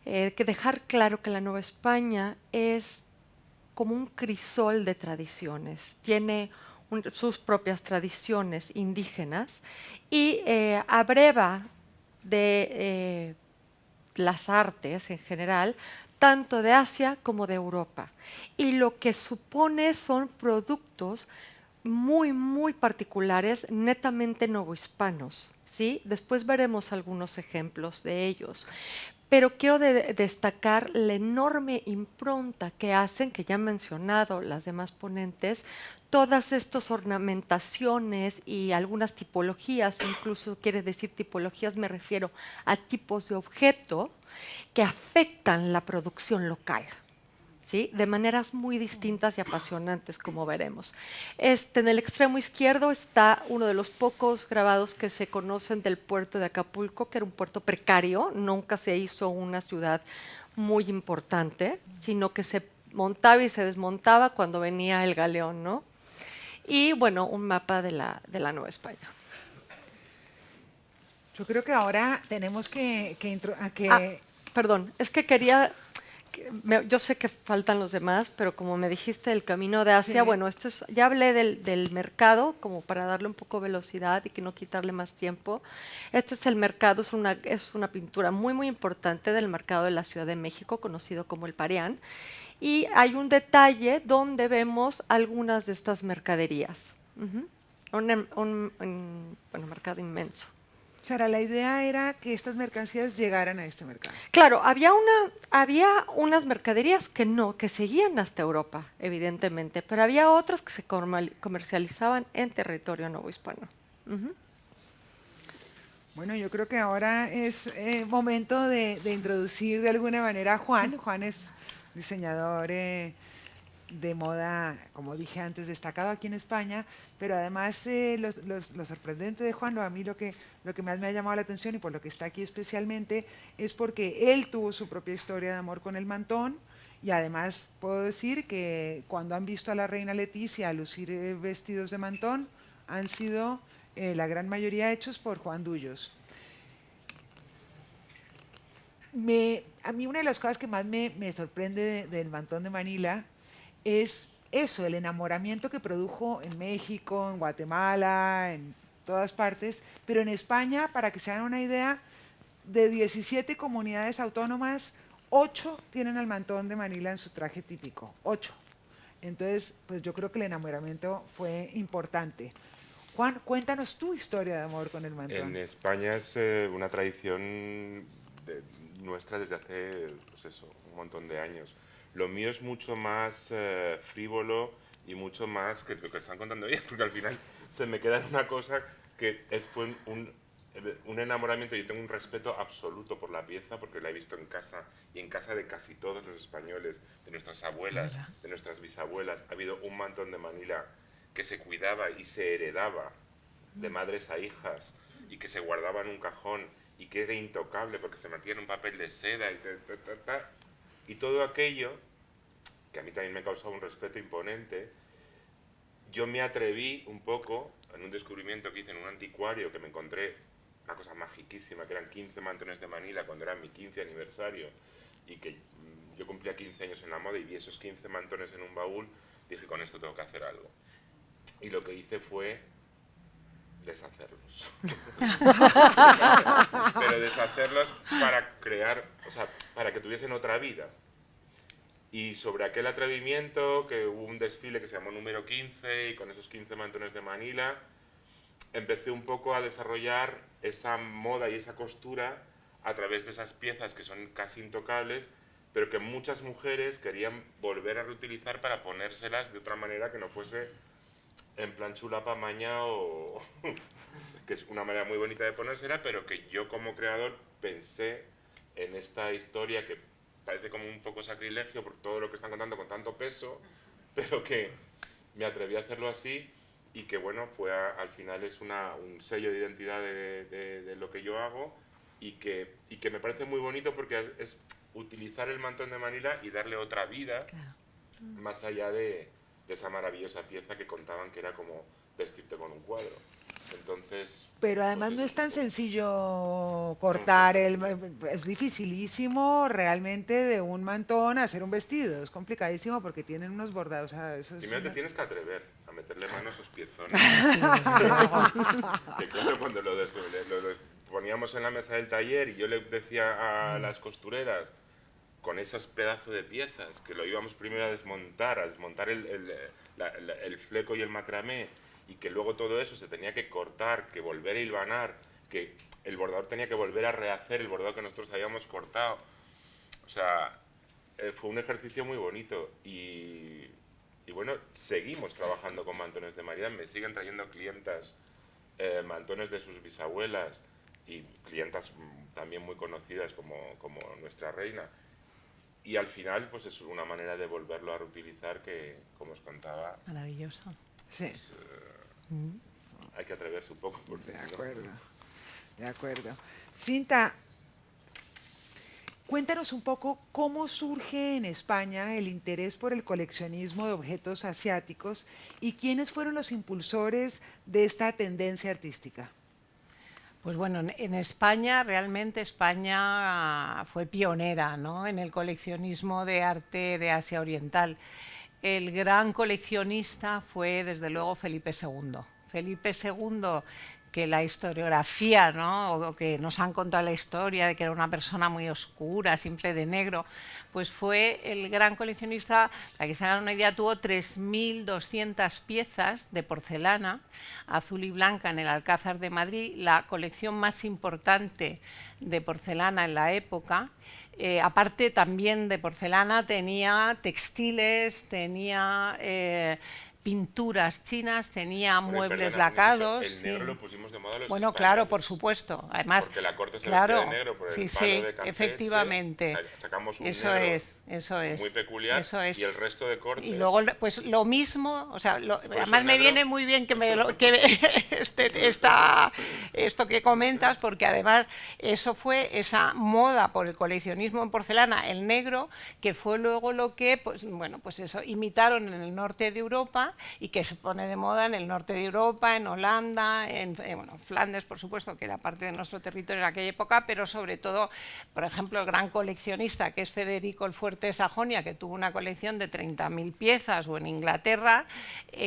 que dejar claro que la Nueva España es como un crisol de tradiciones. Tiene sus propias tradiciones indígenas y abreva de las artes en general, tanto de Asia como de Europa. Y lo que supone son productos muy, muy particulares, netamente novohispanos, ¿sí? Después veremos algunos ejemplos de ellos. Pero quiero destacar la enorme impronta que hacen, que ya han mencionado las demás ponentes, todas estas ornamentaciones y algunas tipologías, incluso quiere decir tipologías, me refiero a tipos de objeto que afectan la producción local, ¿sí? De maneras muy distintas y apasionantes, como veremos. En el extremo izquierdo está uno de los pocos grabados que se conocen del puerto de Acapulco, que era un puerto precario, nunca se hizo una ciudad muy importante, sino que se montaba y se desmontaba cuando venía el galeón, ¿no? y bueno, un mapa de la Nueva España. Yo creo que ahora tenemos que Perdón, es que quería, yo sé que faltan los demás, pero como me dijiste el camino de Asia, Sí. bueno, ya hablé del mercado, como para darle un poco velocidad y que no quitarle más tiempo. Este es el mercado, es una pintura muy, muy importante del mercado de la Ciudad de México, conocido como el Pareán. Y hay un detalle donde vemos algunas de estas mercaderías. Bueno, mercado inmenso. Sara, la idea era que estas mercancías llegaran a este mercado. Claro, había unas mercaderías que seguían hasta Europa, evidentemente, pero había otras que se comercializaban en territorio novohispano. Bueno, yo creo que ahora es momento de introducir de alguna manera a Juan. Juan es diseñador de moda, como dije antes, destacado aquí en España, pero además lo sorprendente de Juan, a mí lo que más me ha llamado la atención y por lo que está aquí especialmente, es porque él tuvo su propia historia de amor con el mantón, y además puedo decir que cuando han visto a la reina Leticia lucir vestidos de mantón, han sido la gran mayoría hechos por Juan Dullos. A mí una de las cosas que más me sorprende del mantón de Manila es eso, el enamoramiento que produjo en México, en Guatemala, en todas partes, pero en España, para que se hagan una idea, de 17 comunidades autónomas, 8 tienen al mantón de Manila en su traje típico, 8. Entonces, pues yo creo que el enamoramiento fue importante. Juan, cuéntanos tu historia de amor con el mantón. En España es una tradición nuestra desde hace, pues eso, un montón de años. Lo mío es mucho más frívolo y mucho más que lo que están contando ellos, porque al final se me queda en una cosa que fue un enamoramiento. Yo tengo un respeto absoluto por la pieza porque la he visto en casa y en casa de casi todos los españoles, de nuestras abuelas, de nuestras bisabuelas. Ha habido un mantón de Manila que se cuidaba y se heredaba de madres a hijas y que se guardaba en un cajón y que era intocable porque se metía en un papel de seda y todo aquello, que a mí también me causaba un respeto imponente. Yo me atreví un poco en un descubrimiento que hice en un anticuario, que me encontré una cosa magiquísima, que eran 15 mantones de Manila cuando era mi 15 aniversario, y que yo cumplía 15 años en la moda y vi esos 15 mantones en un baúl. Dije, con esto tengo que hacer algo. Y lo que hice fue deshacerlos. Pero deshacerlos para crear, o sea, para que tuviesen otra vida. Y sobre aquel atrevimiento, que hubo un desfile que se llamó número 15, y con esos 15 mantones de Manila, empecé un poco a desarrollar esa moda y esa costura a través de esas piezas que son casi intocables, pero que muchas mujeres querían volver a reutilizar para ponérselas de otra manera que no fuese en plan chulapa maña o que es una manera muy bonita de ponérsela, pero que yo como creador pensé en esta historia que parece como un poco sacrilegio por todo lo que están contando con tanto peso, pero que me atreví a hacerlo así y que bueno, al final es un sello de identidad de lo que yo hago y que me parece muy bonito porque es utilizar el mantón de Manila y darle otra vida, claro, más allá de esa maravillosa pieza que contaban que era como vestirte con un cuadro. Entonces, pero además no es tan sencillo cortar es dificilísimo realmente de un mantón hacer un vestido, es complicadísimo porque tienen unos bordados. O sea, primero te tienes que atrever a meterle mano a esos piezones. Que claro, cuando lo poníamos en la mesa del taller y yo le decía a las costureras con esos pedazos de piezas que lo íbamos primero a desmontar el fleco y el macramé, y que luego todo eso se tenía que cortar, que volver a hilvanar, que el bordador tenía que volver a rehacer el bordado que nosotros habíamos cortado. O sea, fue un ejercicio muy bonito y bueno, seguimos trabajando con mantones de Manila, me siguen trayendo clientas mantones de sus bisabuelas y clientas también muy conocidas como nuestra reina. Y al final, pues es una manera de volverlo a reutilizar que, como os contaba... Maravilloso. Sí. Pues, hay que atreverse un poco. De acuerdo, de acuerdo. Cinta, Cuéntanos un poco cómo surge en España el interés por el coleccionismo de objetos asiáticos y quiénes fueron los impulsores de esta tendencia artística. Pues bueno, en España, realmente España fue pionera, ¿no?, en el coleccionismo de arte de Asia Oriental. El gran coleccionista fue, desde luego, Felipe II. Felipe II, que la historiografía, ¿no?, o que nos han contado la historia de que era una persona muy oscura, siempre de negro, pues fue el gran coleccionista. Para que se hagan una idea, tuvo 3.200 piezas de porcelana azul y blanca en el Alcázar de Madrid, la colección más importante de porcelana en la época. Aparte también de porcelana, tenía textiles, tenía pinturas chinas, tenía muebles lacados. El negro lo pusimos de moda los Bueno, españoles. claro, por supuesto. Además, porque la corte se claro, vestía de negro por el sí, palo sí, de Campeche. efectivamente. Sacamos un Eso negro es muy peculiar, eso es. y el resto de cortes. Y luego, pues lo mismo, o sea, además me negro. viene muy bien que esto que comentas, porque además eso fue esa moda por el coleccionismo en porcelana, el negro, que fue luego lo que, pues bueno, pues eso, imitaron en el norte de Europa y que se pone de moda en el norte de Europa, en Holanda, en Flandes, por supuesto, que era parte de nuestro territorio en aquella época, pero sobre todo, por ejemplo, el gran coleccionista que es Federico el Fuerte de Sajonia, que tuvo una colección de 30.000 piezas, o en Inglaterra,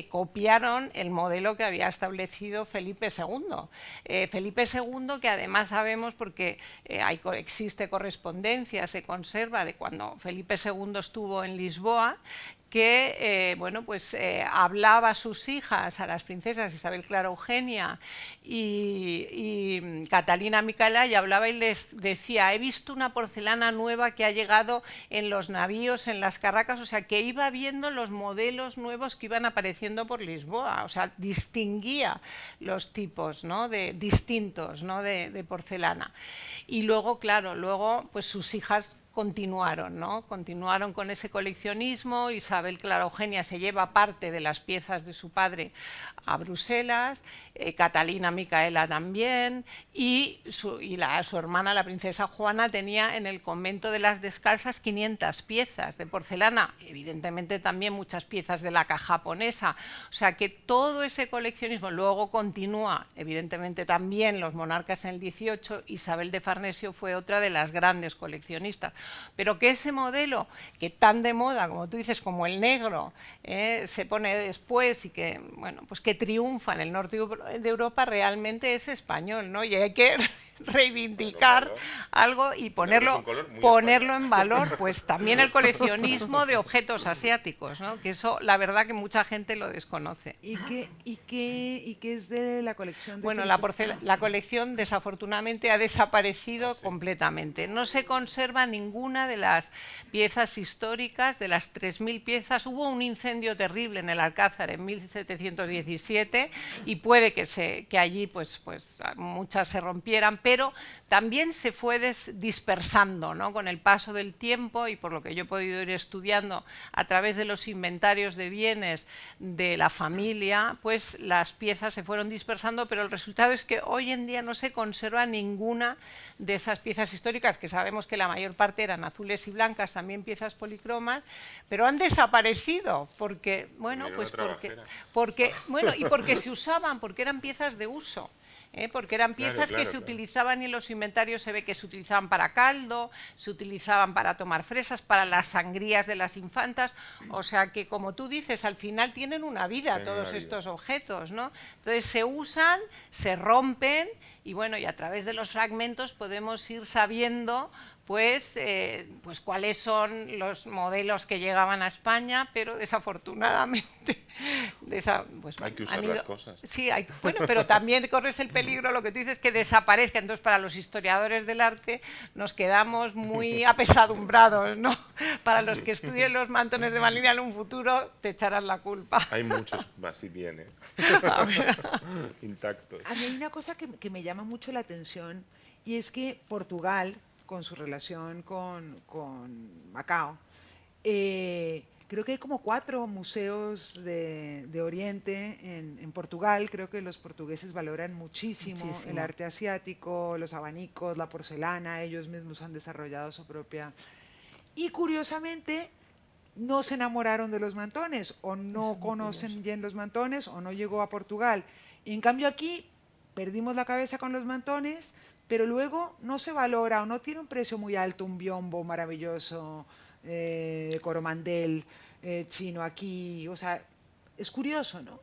copiaron el modelo que había establecido Felipe II. Felipe II, que además sabemos, porque existe correspondencia, se conserva, de cuando Felipe II estuvo en Lisboa, que bueno, pues hablaba a sus hijas, a las princesas Isabel Clara Eugenia y Catalina Micaela, y hablaba y les decía: he visto una porcelana nueva que ha llegado en los navíos, en las carracas. O sea, que iba viendo los modelos nuevos que iban apareciendo por Lisboa, o sea, distinguía los tipos, ¿no?, distintos, ¿no?, de porcelana. Y luego, claro, pues sus hijas continuaron, ¿no?, continuaron con ese coleccionismo. Isabel Clara Eugenia se lleva parte de las piezas de su padre a Bruselas, Catalina Micaela también, y su hermana, la princesa Juana, tenía en el convento de las Descalzas 500 piezas de porcelana, evidentemente también muchas piezas de la caja japonesa. O sea que todo ese coleccionismo luego continúa, evidentemente también los monarcas en el 18, Isabel de Farnesio fue otra de las grandes coleccionistas. Pero que ese modelo, que tan de moda, como tú dices, como el negro, se pone después y que, bueno, pues que triunfa en el norte de Europa, realmente es español, ¿no? Y hay que reivindicar algo y ponerlo en valor, pues también el coleccionismo de objetos asiáticos, ¿no?, que eso la verdad que mucha gente lo desconoce. ¿Y qué es de la colección de Bueno, Felipe? la colección desafortunadamente ha desaparecido completamente. No se conserva ninguna de las piezas históricas, de las 3.000 piezas. Hubo un incendio terrible en el Alcázar en 1717 y puede que allí pues muchas se rompieran, pero también se fue dispersando, ¿no?, con el paso del tiempo, y por lo que yo he podido ir estudiando a través de los inventarios de bienes de la familia, pues las piezas se fueron dispersando, pero el resultado es que hoy en día no se conserva ninguna de esas piezas históricas, que sabemos que la mayor parte eran azules y blancas, también piezas policromas, pero han desaparecido porque, bueno, pues porque se usaban, porque eran piezas de uso. Porque eran piezas que se utilizaban, y en los inventarios se ve que se utilizaban para caldo, se utilizaban para tomar fresas, para las sangrías de las infantas. O sea que, como tú dices, al final tienen una vida todos estos objetos, ¿no? Entonces se usan, se rompen, y bueno, y a través de los fragmentos podemos ir sabiendo pues cuáles son los modelos que llegaban a España, pero desafortunadamente hay que usar las cosas. Sí, bueno, pero también corres el peligro, lo que tú dices, que desaparezca. Entonces, para los historiadores del arte nos quedamos muy apesadumbrados, ¿no? Para los que estudien los mantones de Manila en un futuro te echarán la culpa. Hay muchos más y bien, intactos. A mí hay una cosa que me llama mucho la atención, y es que Portugal, con su relación con Macao, creo que hay como 4 museos de Oriente en Portugal. Creo que los portugueses valoran muchísimo el arte asiático, los abanicos, la porcelana. Ellos mismos han desarrollado su propia. Y curiosamente no se enamoraron de los mantones, o no conocen bien los mantones, o no llegó a Portugal. Y en cambio aquí perdimos la cabeza con los mantones, pero luego no se valora o no tiene un precio muy alto un biombo maravilloso de Coromandel chino aquí. O sea, es curioso, ¿no?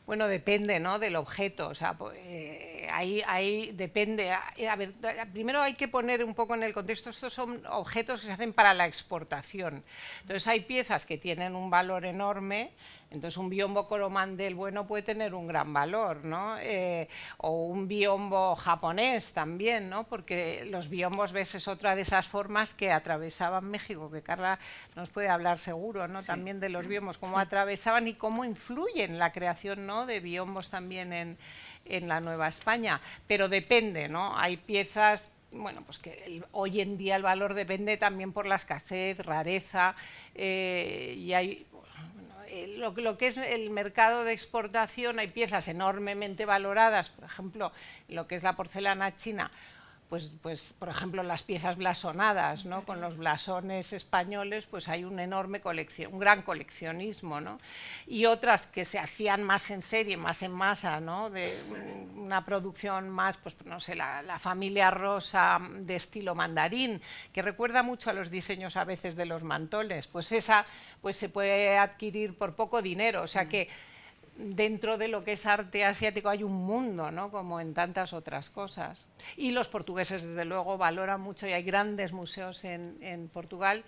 Bueno, depende, ¿no?, del objeto. O sea, ahí depende. A ver, primero hay que poner un poco en el contexto. Estos son objetos que se hacen para la exportación. Entonces hay piezas que tienen un valor enorme. Entonces un biombo Coromandel bueno puede tener un gran valor, ¿no? O un biombo japonés también, ¿no? Porque los biombos, ves, es otra de esas formas que atravesaban México, que Carla nos puede hablar seguro, ¿no? Sí. También de los biombos, cómo atravesaban y cómo influyen en la creación, ¿no?, de biombos también en la Nueva España. Pero depende, ¿no? Hay piezas, bueno, pues que hoy en día el valor depende también por la escasez, rareza, y hay... Lo que es el mercado de exportación, hay piezas enormemente valoradas, por ejemplo, lo que es la porcelana china, pues por ejemplo las piezas blasonadas, ¿no?, con los blasones españoles, pues hay una enorme colección, un gran coleccionismo, ¿no? Y otras que se hacían más en serie, más en masa, ¿no?, de una producción más, pues no sé, la familia rosa de estilo mandarín, que recuerda mucho a los diseños a veces de los mantones, pues esa pues se puede adquirir por poco dinero. O sea que dentro de lo que es arte asiático hay un mundo, ¿no?, como en tantas otras cosas. Y los portugueses, desde luego, valoran mucho, y hay grandes museos en Portugal,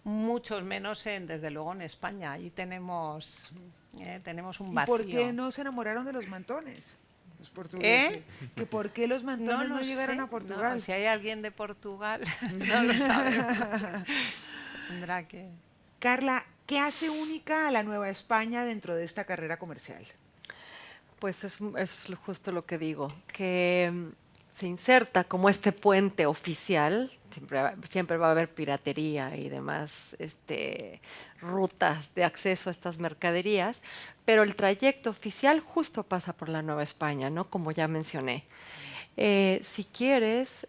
muchos menos, desde luego, en España. Allí tenemos un vacío. ¿Y por qué no se enamoraron de los mantones, los portugueses? ¿Que por qué los mantones no llegaron a Portugal? No, si hay alguien de Portugal, no lo sabemos. Tendrá que... Carla, ¿qué hace única a la Nueva España dentro de esta carrera comercial? Pues es justo lo que digo, que se inserta como este puente oficial. Siempre va a haber piratería y demás rutas de acceso a estas mercaderías, pero el trayecto oficial justo pasa por la Nueva España, ¿no?, como ya mencioné. Si quieres...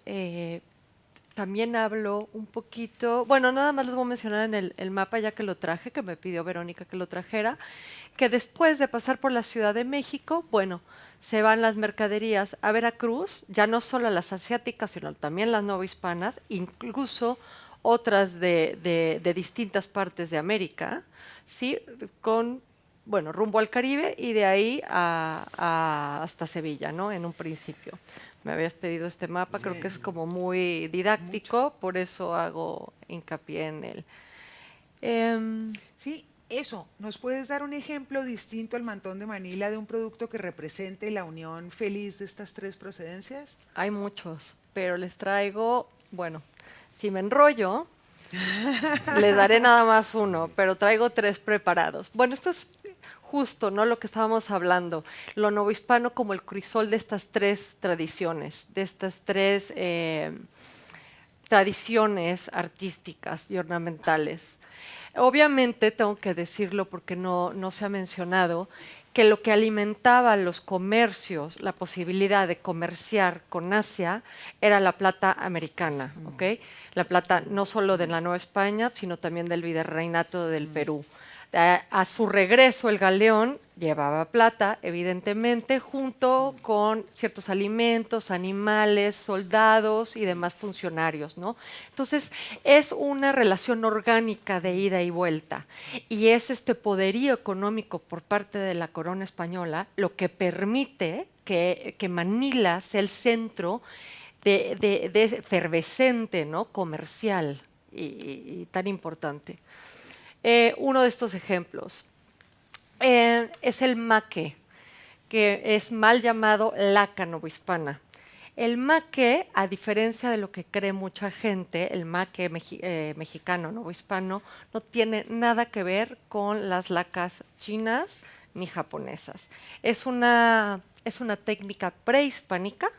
también hablo un poquito, bueno, nada más les voy a mencionar en el mapa, ya que lo traje, que me pidió Verónica que lo trajera, que después de pasar por la Ciudad de México, bueno, se van las mercaderías a Veracruz, ya no solo las asiáticas, sino también las novohispanas, incluso otras de distintas partes de América, ¿sí?, con, bueno, rumbo al Caribe y de ahí hasta Sevilla, ¿no?, en un principio. Me habías pedido este mapa, creo que es como muy didáctico, por eso hago hincapié en él. Sí, eso. ¿Nos puedes dar un ejemplo distinto al mantón de Manila de un producto que represente la unión feliz de estas 3 procedencias? Hay muchos, pero les traigo, bueno, si me enrollo, les daré nada más uno, pero traigo 3 preparados. Bueno, esto es justo, ¿no?, lo que estábamos hablando, lo novohispano como el crisol de estas 3 tradiciones, de estas 3 tradiciones artísticas y ornamentales. Obviamente tengo que decirlo porque no se ha mencionado, que lo que alimentaba los comercios, la posibilidad de comerciar con Asia, era la plata americana, ¿ok? La plata no solo de la Nueva España, sino también del Virreinato del Perú. A su regreso el galeón llevaba plata, evidentemente, junto con ciertos alimentos, animales, soldados y demás funcionarios, ¿no? Entonces, es una relación orgánica de ida y vuelta. Y es este poderío económico por parte de la corona española lo que permite que Manila sea el centro de efervescente, ¿no?, comercial y tan importante. Uno de estos ejemplos es el maque, que es mal llamado laca novohispana. El maque, a diferencia de lo que cree mucha gente, el maque mexicano novohispano no tiene nada que ver con las lacas chinas ni japonesas. Es una técnica prehispánica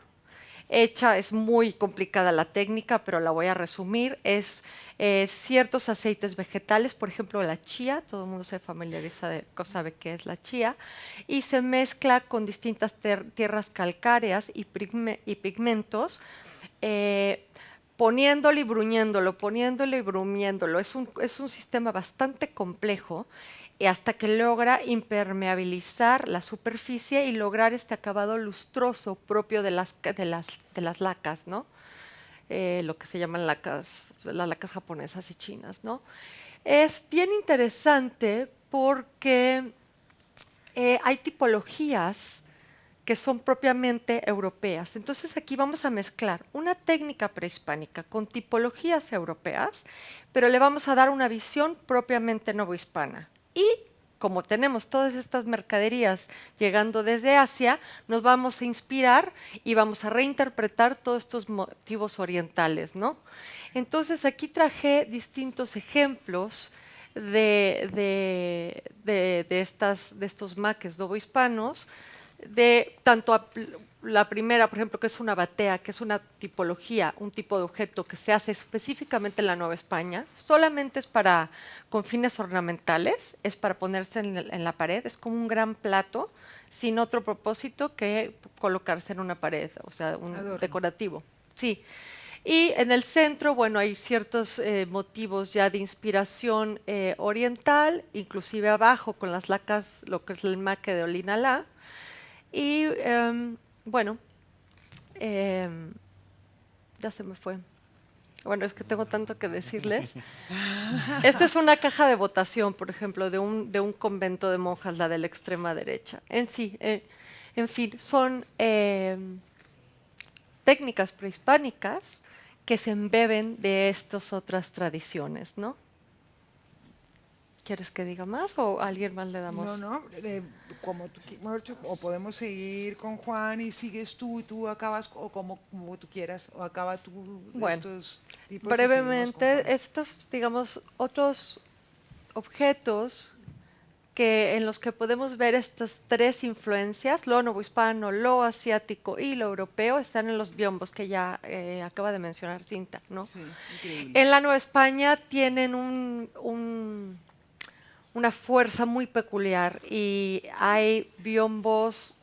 hecha, es muy complicada la técnica, pero la voy a resumir, es ciertos aceites vegetales, por ejemplo la chía, todo el mundo se familiariza, sabe qué es la chía, y se mezcla con distintas tierras calcáreas y pigmentos, poniéndolo y bruñéndolo. Es un sistema bastante complejo y hasta que logra impermeabilizar la superficie y lograr este acabado lustroso propio de las lacas, ¿no? Lo que se llaman las lacas japonesas y chinas, ¿no? Es bien interesante porque hay tipologías que son propiamente europeas. Entonces aquí vamos a mezclar una técnica prehispánica con tipologías europeas, pero le vamos a dar una visión propiamente novohispana. Y como tenemos todas estas mercaderías llegando desde Asia, nos vamos a inspirar y vamos a reinterpretar todos estos motivos orientales, ¿no? Entonces aquí traje distintos ejemplos de estos maques novohispanos, de tanto la primera, por ejemplo, que es una batea, que es una tipología, un tipo de objeto que se hace específicamente en la Nueva España, solamente es con fines ornamentales, es para ponerse en la pared, es como un gran plato, sin otro propósito que colocarse en una pared, o sea, un decorativo. Sí. Y en el centro, bueno, hay ciertos motivos ya de inspiración oriental, inclusive abajo con las lacas, lo que es el maque de Olinalá. Y bueno, ya se me fue. Bueno, es que tengo tanto que decirles. Esta es una caja de votación, por ejemplo, de un convento de monjas, la de la extrema derecha. En fin, son técnicas prehispánicas que se embeben de estas otras tradiciones, ¿no? ¿Quieres que diga más o a alguien más le damos? No, como tú quieras, o podemos seguir con Juan y sigues tú y tú acabas, o como tú quieras, o acaba tú bueno, estos tipos. Brevemente, estos, digamos, otros objetos en los que podemos ver estas tres influencias, lo novohispano, lo asiático y lo europeo, están en los biombos que ya acaba de mencionar Cinta, ¿no? Sí, increíble. En la Nueva España tienen una fuerza muy peculiar y hay biombos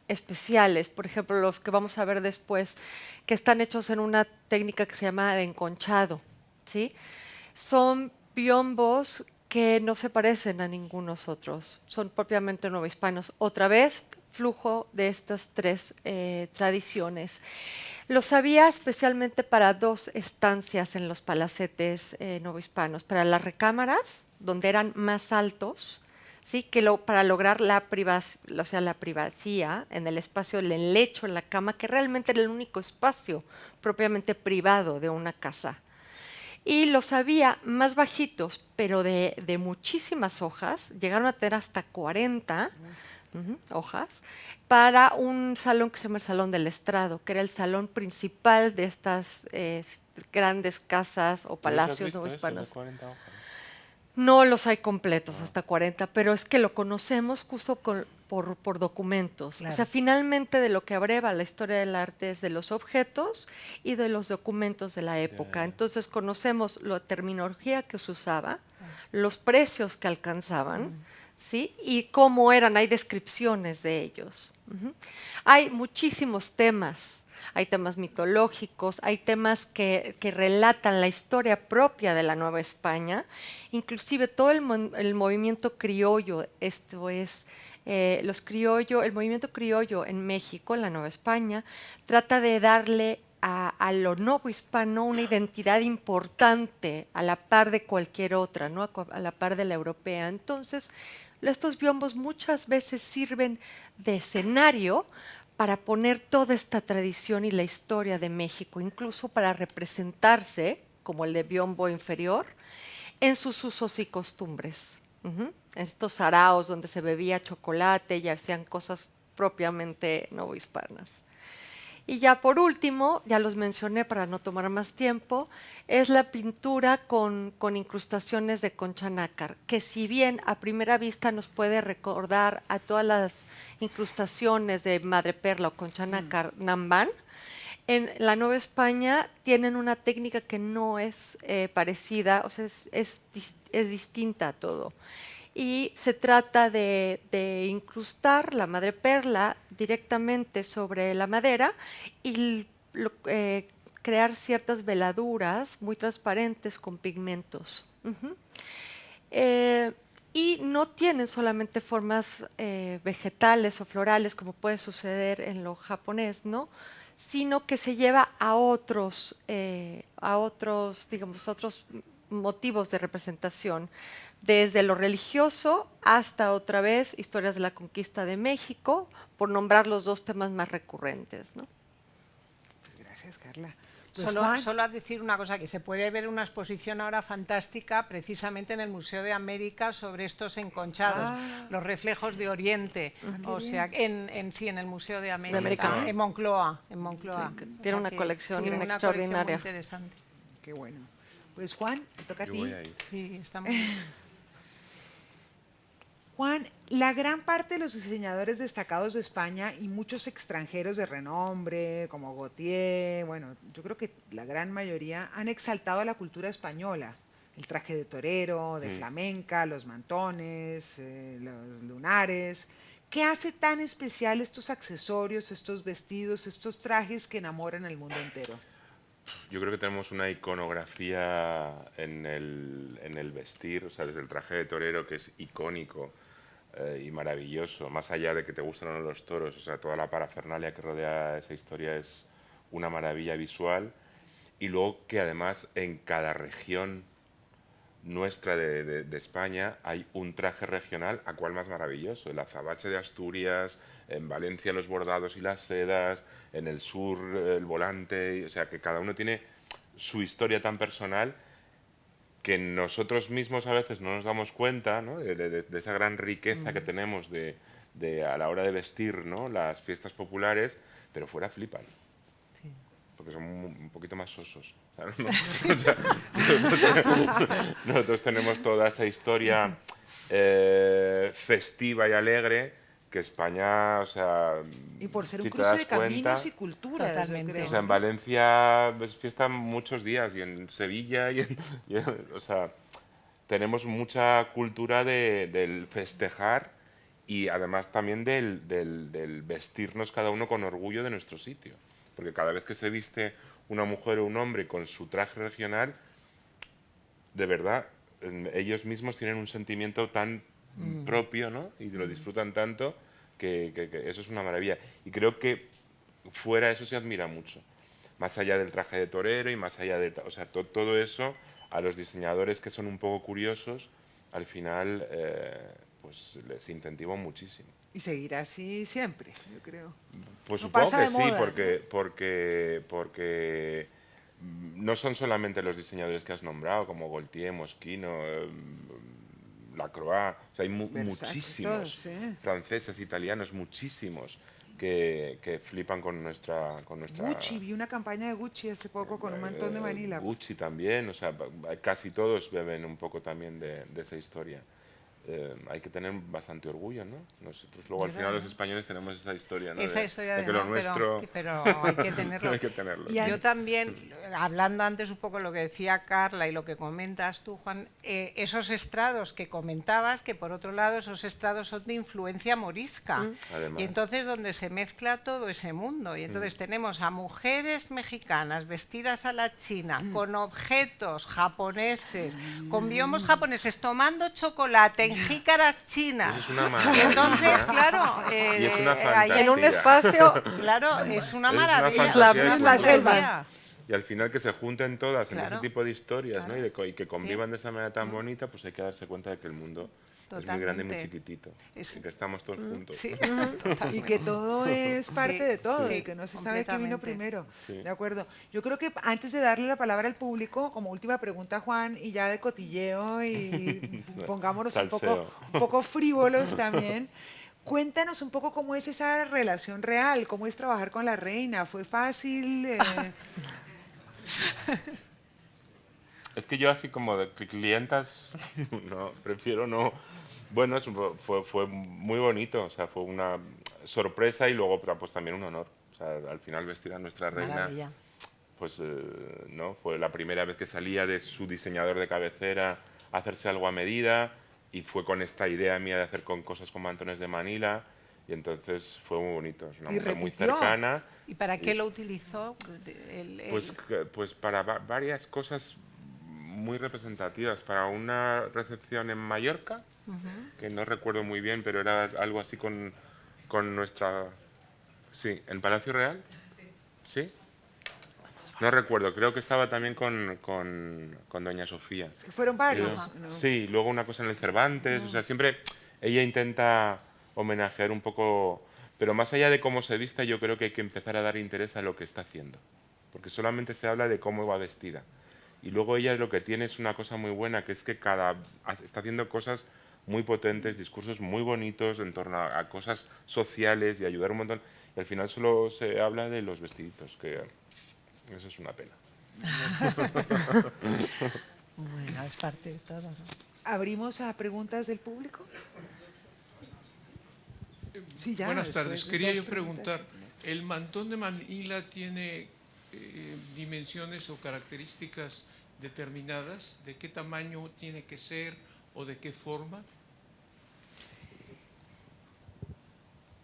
especiales, por ejemplo, los que vamos a ver después, que están hechos en una técnica que se llama de enconchado, ¿sí? Son biombos que no se parecen a ningunos otros, son propiamente novohispanos. Otra vez, flujo de estas tres tradiciones. Los había especialmente para dos estancias en los palacetes novohispanos, para las recámaras, donde eran más altos, ¿sí? Para lograr la privacidad en el espacio del lecho, en la cama, que realmente era el único espacio propiamente privado de una casa. Y los había más bajitos, pero de muchísimas hojas, llegaron a tener hasta 40 hojas, para un salón que se llama el Salón del Estrado, que era el salón principal de estas grandes casas o palacios novohispanos. No los hay completos, hasta 40, pero es que lo conocemos justo por documentos. Claro. O sea, finalmente de lo que abreva la historia del arte es de los objetos y de los documentos de la época. Entonces conocemos la terminología que se usaba, los precios que alcanzaban, ¿sí? Y cómo eran, hay descripciones de ellos. Hay muchísimos temas. Hay temas mitológicos, hay temas que relatan la historia propia de la Nueva España, inclusive todo el movimiento criollo, esto es, el movimiento criollo en México, en la Nueva España, trata de darle a lo novohispano una identidad importante a la par de cualquier otra, ¿no? A la par de la europea. Entonces, estos biombos muchas veces sirven de escenario para poner toda esta tradición y la historia de México, incluso para representarse, como el de biombo inferior, en sus usos y costumbres. Estos saraos donde se bebía chocolate y hacían cosas propiamente novohispanas. Y ya por último, ya los mencioné para no tomar más tiempo, es la pintura con incrustaciones de concha nácar, que si bien a primera vista nos puede recordar a todas las incrustaciones de madreperla o concha nácar Namban, En la Nueva España tienen una técnica que no es parecida, o sea, es distinta a todo. Y se trata de incrustar la madreperla directamente sobre la madera y crear ciertas veladuras muy transparentes con pigmentos. Y no tienen solamente formas vegetales o florales, como puede suceder en lo japonés, ¿no? Sino que se lleva a otros, digamos, otros motivos de representación, desde lo religioso hasta otra vez historias de la conquista de México, por nombrar los dos temas más recurrentes, ¿no? Pues gracias, Carla. Pues Solo a decir una cosa, que se puede ver una exposición ahora fantástica precisamente en el Museo de América sobre estos enconchados, los reflejos de Oriente, o sea, en el Museo de América, en Moncloa. Sí, tiene una colección extraordinaria. Muy interesante. Qué bueno. Pues Juan, te toca a ti. voy a ir. Sí, está muy bien. Juan, la gran parte de los diseñadores destacados de España y muchos extranjeros de renombre, como Gautier, bueno, yo creo que la gran mayoría han exaltado a la cultura española. El traje de torero, de flamenca, los mantones, los lunares. ¿Qué hace tan especial estos accesorios, estos vestidos, estos trajes que enamoran al mundo entero? Yo creo que tenemos una iconografía en el vestir, o sea, desde el traje de torero, que es icónico y maravilloso, más allá de que te gustan o no los toros, o sea, toda la parafernalia que rodea esa historia es una maravilla visual, y luego que además en cada región nuestra de España hay un traje regional, a cual más maravilloso. El azabache de Asturias, en Valencia los bordados y las sedas, en el sur el volante, o sea, que cada uno tiene su historia tan personal que nosotros mismos a veces no nos damos cuenta, ¿no? de esa gran riqueza que tenemos a la hora de vestir, ¿no? Las fiestas populares, pero fuera flipan. Porque son un poquito más sosos. Nosotros tenemos toda esa historia festiva y alegre que España, o sea, Y por ser un si te cruce das de caminos cuenta, y culturas, Totalmente. yo creo. o sea, en Valencia es fiesta muchos días y en Sevilla o sea, tenemos mucha cultura del festejar y además también del vestirnos cada uno con orgullo de nuestro sitio. Porque cada vez que se viste una mujer o un hombre con su traje regional, de verdad, ellos mismos tienen un sentimiento tan propio, ¿no? Y lo disfrutan tanto que eso es una maravilla. Y creo que fuera eso se admira mucho. Más allá del traje de torero y más allá de... O sea, todo eso, a los diseñadores que son un poco curiosos, al final pues les incentiva muchísimo. Y seguirá así siempre, yo creo. Pues No supongo pasa que de sí, moda, porque no son solamente los diseñadores que has nombrado, como Gaultier, Moschino, Lacroix, o sea, hay muchísimos, todos, sí. franceses, italianos, muchísimos que flipan con nuestra... Gucci, vi una campaña de Gucci hace poco con un mantón de Manila. Gucci también, o sea, casi todos beben un poco también de esa historia. Hay que tener bastante orgullo, ¿no? Nosotros luego al final los españoles tenemos esa historia, ¿no? Esa historia de que lo no, nuestro... pero hay que tenerlo. hay que tenerlo. Yo también, hablando antes un poco de lo que decía Carla y lo que comentas tú, Juan, esos estrados que comentabas, que por otro lado esos estrados son de influencia morisca. Además. Y entonces donde se mezcla todo ese mundo. Y entonces tenemos a mujeres mexicanas vestidas a la china, con objetos japoneses, con biombos japoneses, tomando chocolate en jícaras chinas. Eso es una Y maravilla. entonces, claro, Y es una ahí En un fantasía. espacio, claro, es una Es una maravilla. fantasía Es la cultural. selva. Y al final que se junten todas en Claro. ese tipo de historias, ¿no? Claro. Y que convivan de esa manera tan bonita, pues hay que darse cuenta de que el mundo es muy grande y muy Totalmente. chiquitito. Es- Y que estamos todos juntos. Sí, Y que todo es parte Sí, de todo, sí, y que no se sabe qué vino completamente. primero. Sí. De acuerdo. Yo creo que antes de darle la palabra al público, como última pregunta, Juan, y ya de cotilleo, y pongámonos un Salseo. poco frívolos también. Cuéntanos un poco cómo es esa relación real, cómo es trabajar con la reina. ¿Fue fácil? Es que yo así como de clientas, no, prefiero no. Bueno, fue muy bonito, o sea, fue una sorpresa y luego pues también un honor. O sea, al final vestir a nuestra reina, Maravilla. pues no, fue la primera vez que salía de su diseñador de cabecera a hacerse algo a medida, y fue con esta idea mía de hacer con cosas con mantones de Manila, y entonces fue muy bonito. Es una mujer muy cercana. ¿Y para qué lo utilizó? Pues para varias cosas muy representativas. Para una recepción en Mallorca, que no recuerdo muy bien, pero era algo así con nuestra... Sí, ¿en Palacio Real? ¿Sí? No recuerdo, creo que estaba también con Doña Sofía. Que fueron varios. ¿no? Sí, luego una cosa en el Cervantes, o sea, siempre ella intenta homenajear un poco, pero más allá de cómo se vista, yo creo que hay que empezar a dar interés a lo que está haciendo, porque solamente se habla de cómo va vestida. Y luego ella lo que tiene es una cosa muy buena, que es que está haciendo cosas muy potentes, discursos muy bonitos en torno a cosas sociales y ayudar un montón. Y al final solo se habla de los vestiditos, que eso es una pena. Bueno, es parte de todo, ¿no? ¿Abrimos a preguntas del público? Sí, ya, Buenas tardes. después Quería dos yo preguntar, preguntas. ¿el mantón de Manila tiene dimensiones o características determinadas? ¿De qué tamaño tiene que ser o de qué forma?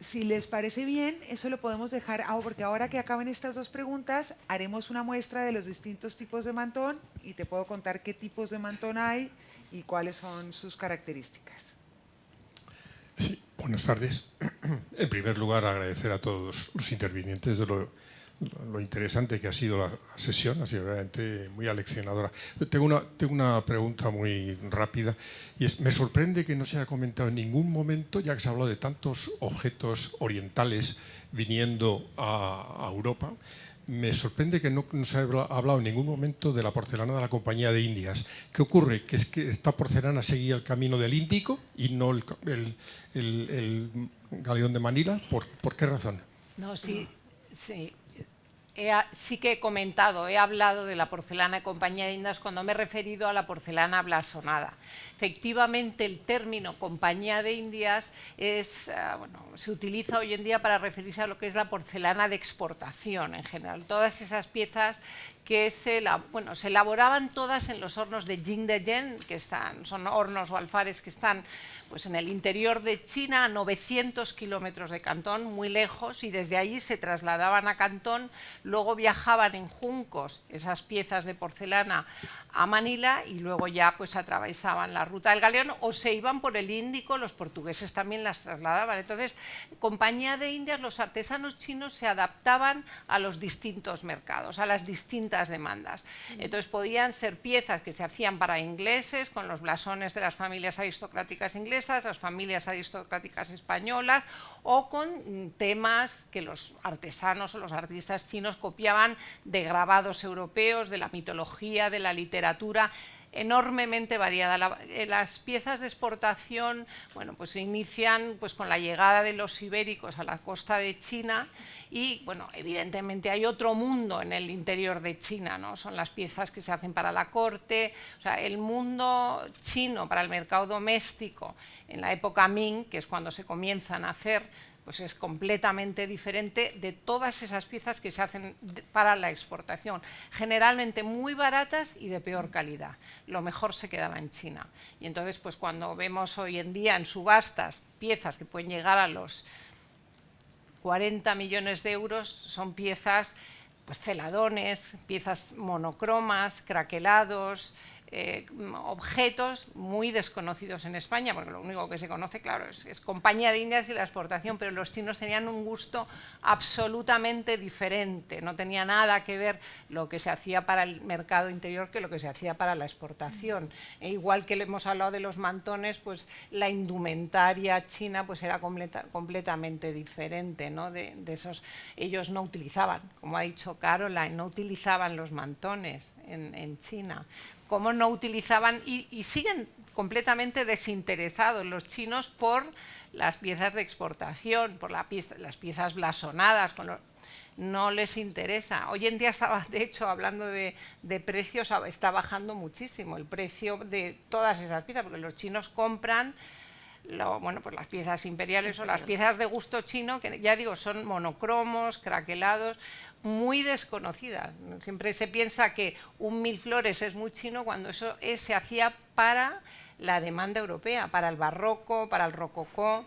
Si les parece bien, eso lo podemos dejar, porque ahora que acaben estas dos preguntas, haremos una muestra de los distintos tipos de mantón y te puedo contar qué tipos de mantón hay y cuáles son sus características. Sí, buenas tardes. En primer lugar, agradecer a todos los intervinientes de lo interesante que ha sido la sesión, ha sido realmente muy aleccionadora. Tengo una pregunta muy rápida, y es, me sorprende que no se haya comentado en ningún momento, ya que se ha hablado de tantos objetos orientales viniendo a Europa, me sorprende que no se haya hablado en ningún momento de la porcelana de la Compañía de Indias. ¿Qué ocurre? Que es que esta porcelana seguía el camino del Índico y no el galeón de Manila. ¿Por qué razón? No, sí, sí. Sí que he comentado, he hablado de la porcelana de Compañía de Indias cuando me he referido a la porcelana blasonada. Efectivamente, el término Compañía de Indias se utiliza hoy en día para referirse a lo que es la porcelana de exportación en general. Todas esas piezas que se elaboraban todas en los hornos de Jingdezhen, que son hornos o alfares que están pues, en el interior de China, a 900 kilómetros de Cantón, muy lejos, y desde allí se trasladaban a Cantón, luego viajaban en juncos esas piezas de porcelana a Manila y luego ya pues atravesaban la ruta del Galeón o se iban por el Índico, los portugueses también las trasladaban. Entonces, Compañía de Indias, los artesanos chinos se adaptaban a los distintos mercados, a las distintas demandas. Entonces podían ser piezas que se hacían para ingleses, con los blasones de las familias aristocráticas inglesas, las familias aristocráticas españolas, o con temas que los artesanos o los artistas chinos copiaban de grabados europeos, de la mitología, de la literatura, enormemente variada. Las piezas de exportación, bueno, pues se inician pues con la llegada de los ibéricos a la costa de China y, bueno, evidentemente hay otro mundo en el interior de China, ¿no? Son las piezas que se hacen para la corte, o sea, el mundo chino para el mercado doméstico en la época Ming, que es cuando se comienzan a hacer, pues es completamente diferente de todas esas piezas que se hacen para la exportación, generalmente muy baratas y de peor calidad. Lo mejor se quedaba en China. Y entonces, pues cuando vemos hoy en día en subastas piezas que pueden llegar a los 40 millones de euros, son piezas, pues celadones, piezas monocromas, craquelados, objetos muy desconocidos en España, porque lo único que se conoce, claro, es Compañía de Indias y la exportación, pero los chinos tenían un gusto absolutamente diferente, no tenía nada que ver lo que se hacía para el mercado interior que lo que se hacía para la exportación. E igual que le hemos hablado de los mantones, pues la indumentaria china pues era completamente diferente, ¿no? De esos, ellos no utilizaban, como ha dicho Caroline, no utilizaban los mantones en China. Cómo no utilizaban y siguen completamente desinteresados los chinos por las piezas de exportación, por las piezas blasonadas, no les interesa. Hoy en día estaba, de hecho, hablando de precios, está bajando muchísimo el precio de todas esas piezas, porque los chinos compran bueno, pues las piezas imperiales o las piezas de gusto chino, que ya digo, son monocromos, craquelados, muy desconocidas. Siempre se piensa que un 1000 flores es muy chino cuando eso se hacía para la demanda europea, para el barroco, para el rococó,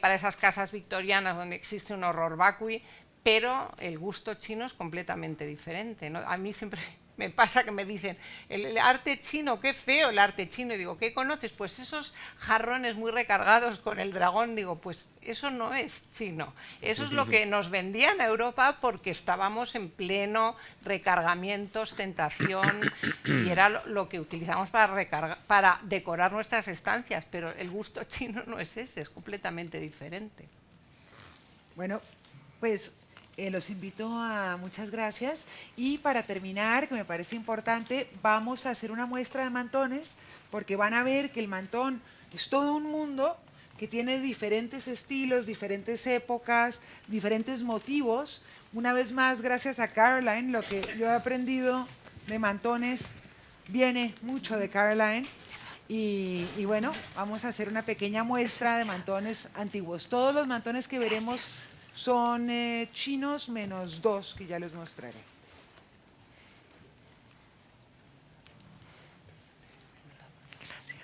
para esas casas victorianas donde existe un horror vacui, pero el gusto chino es completamente diferente, ¿no? A mí siempre me pasa que me dicen, el arte chino, qué feo el arte chino. Y digo, ¿qué conoces? Pues esos jarrones muy recargados con el dragón. Digo, pues eso no es chino. Eso es lo que nos vendían a Europa porque estábamos en pleno recargamiento, ostentación, y era lo que utilizamos para decorar nuestras estancias. Pero el gusto chino no es ese, es completamente diferente. Bueno, pues los invito a muchas gracias, y para terminar, que me parece importante, vamos a hacer una muestra de mantones, porque van a ver que el mantón es todo un mundo que tiene diferentes estilos, diferentes épocas, diferentes motivos. Una vez más, gracias a Caroline, lo que yo he aprendido de mantones viene mucho de Caroline. Y bueno, vamos a hacer una pequeña muestra de mantones antiguos. Todos los mantones que veremos son chinos menos 2 que ya les mostraré. Gracias.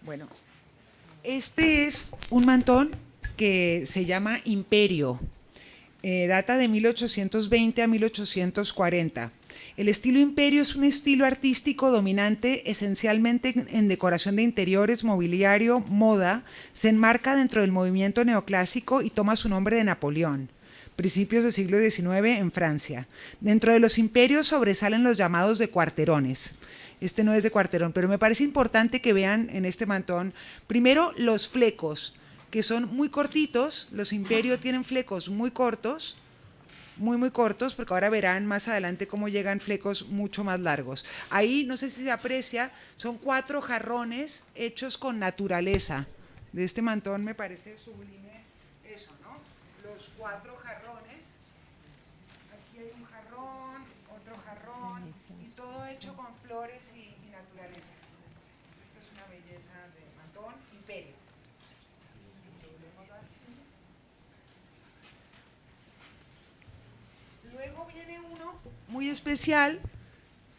Bueno, este es un mantón que se llama Imperio. Data de 1820 a 1840. El estilo Imperio es un estilo artístico dominante esencialmente en decoración de interiores, mobiliario, moda. Se enmarca dentro del movimiento neoclásico y toma su nombre de Napoleón, principios del siglo XIX en Francia. Dentro de los imperios sobresalen los llamados de cuarterones. Este no es de cuarterón, pero me parece importante que vean en este mantón, primero, los flecos, que son muy cortitos. Los imperios tienen flecos muy cortos, muy cortos, porque ahora verán más adelante cómo llegan flecos mucho más largos. Ahí, no sé si se aprecia, son 4 jarrones hechos con naturaleza. De este mantón me parece sublime eso, ¿no? Los 4 jarrones. Aquí hay un jarrón, otro jarrón, y todo hecho con flores y naturaleza. Esta es una belleza de mantón Imperio. Luego viene uno muy especial,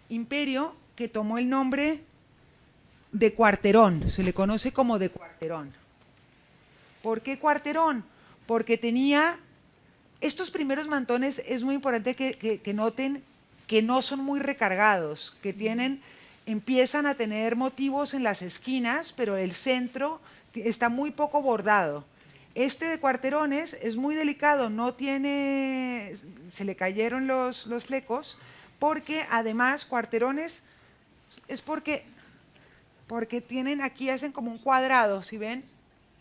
Imperio, que tomó el nombre de cuarterón, se le conoce como de cuarterón. ¿Por qué cuarterón? Porque tenía, estos primeros mantones es muy importante que noten que no son muy recargados, que empiezan a tener motivos en las esquinas, pero el centro está muy poco bordado. Este de cuarterones es muy delicado, no tiene, se le cayeron los flecos, porque además cuarterones es porque tienen aquí, hacen como un cuadrado, ¿sí ven?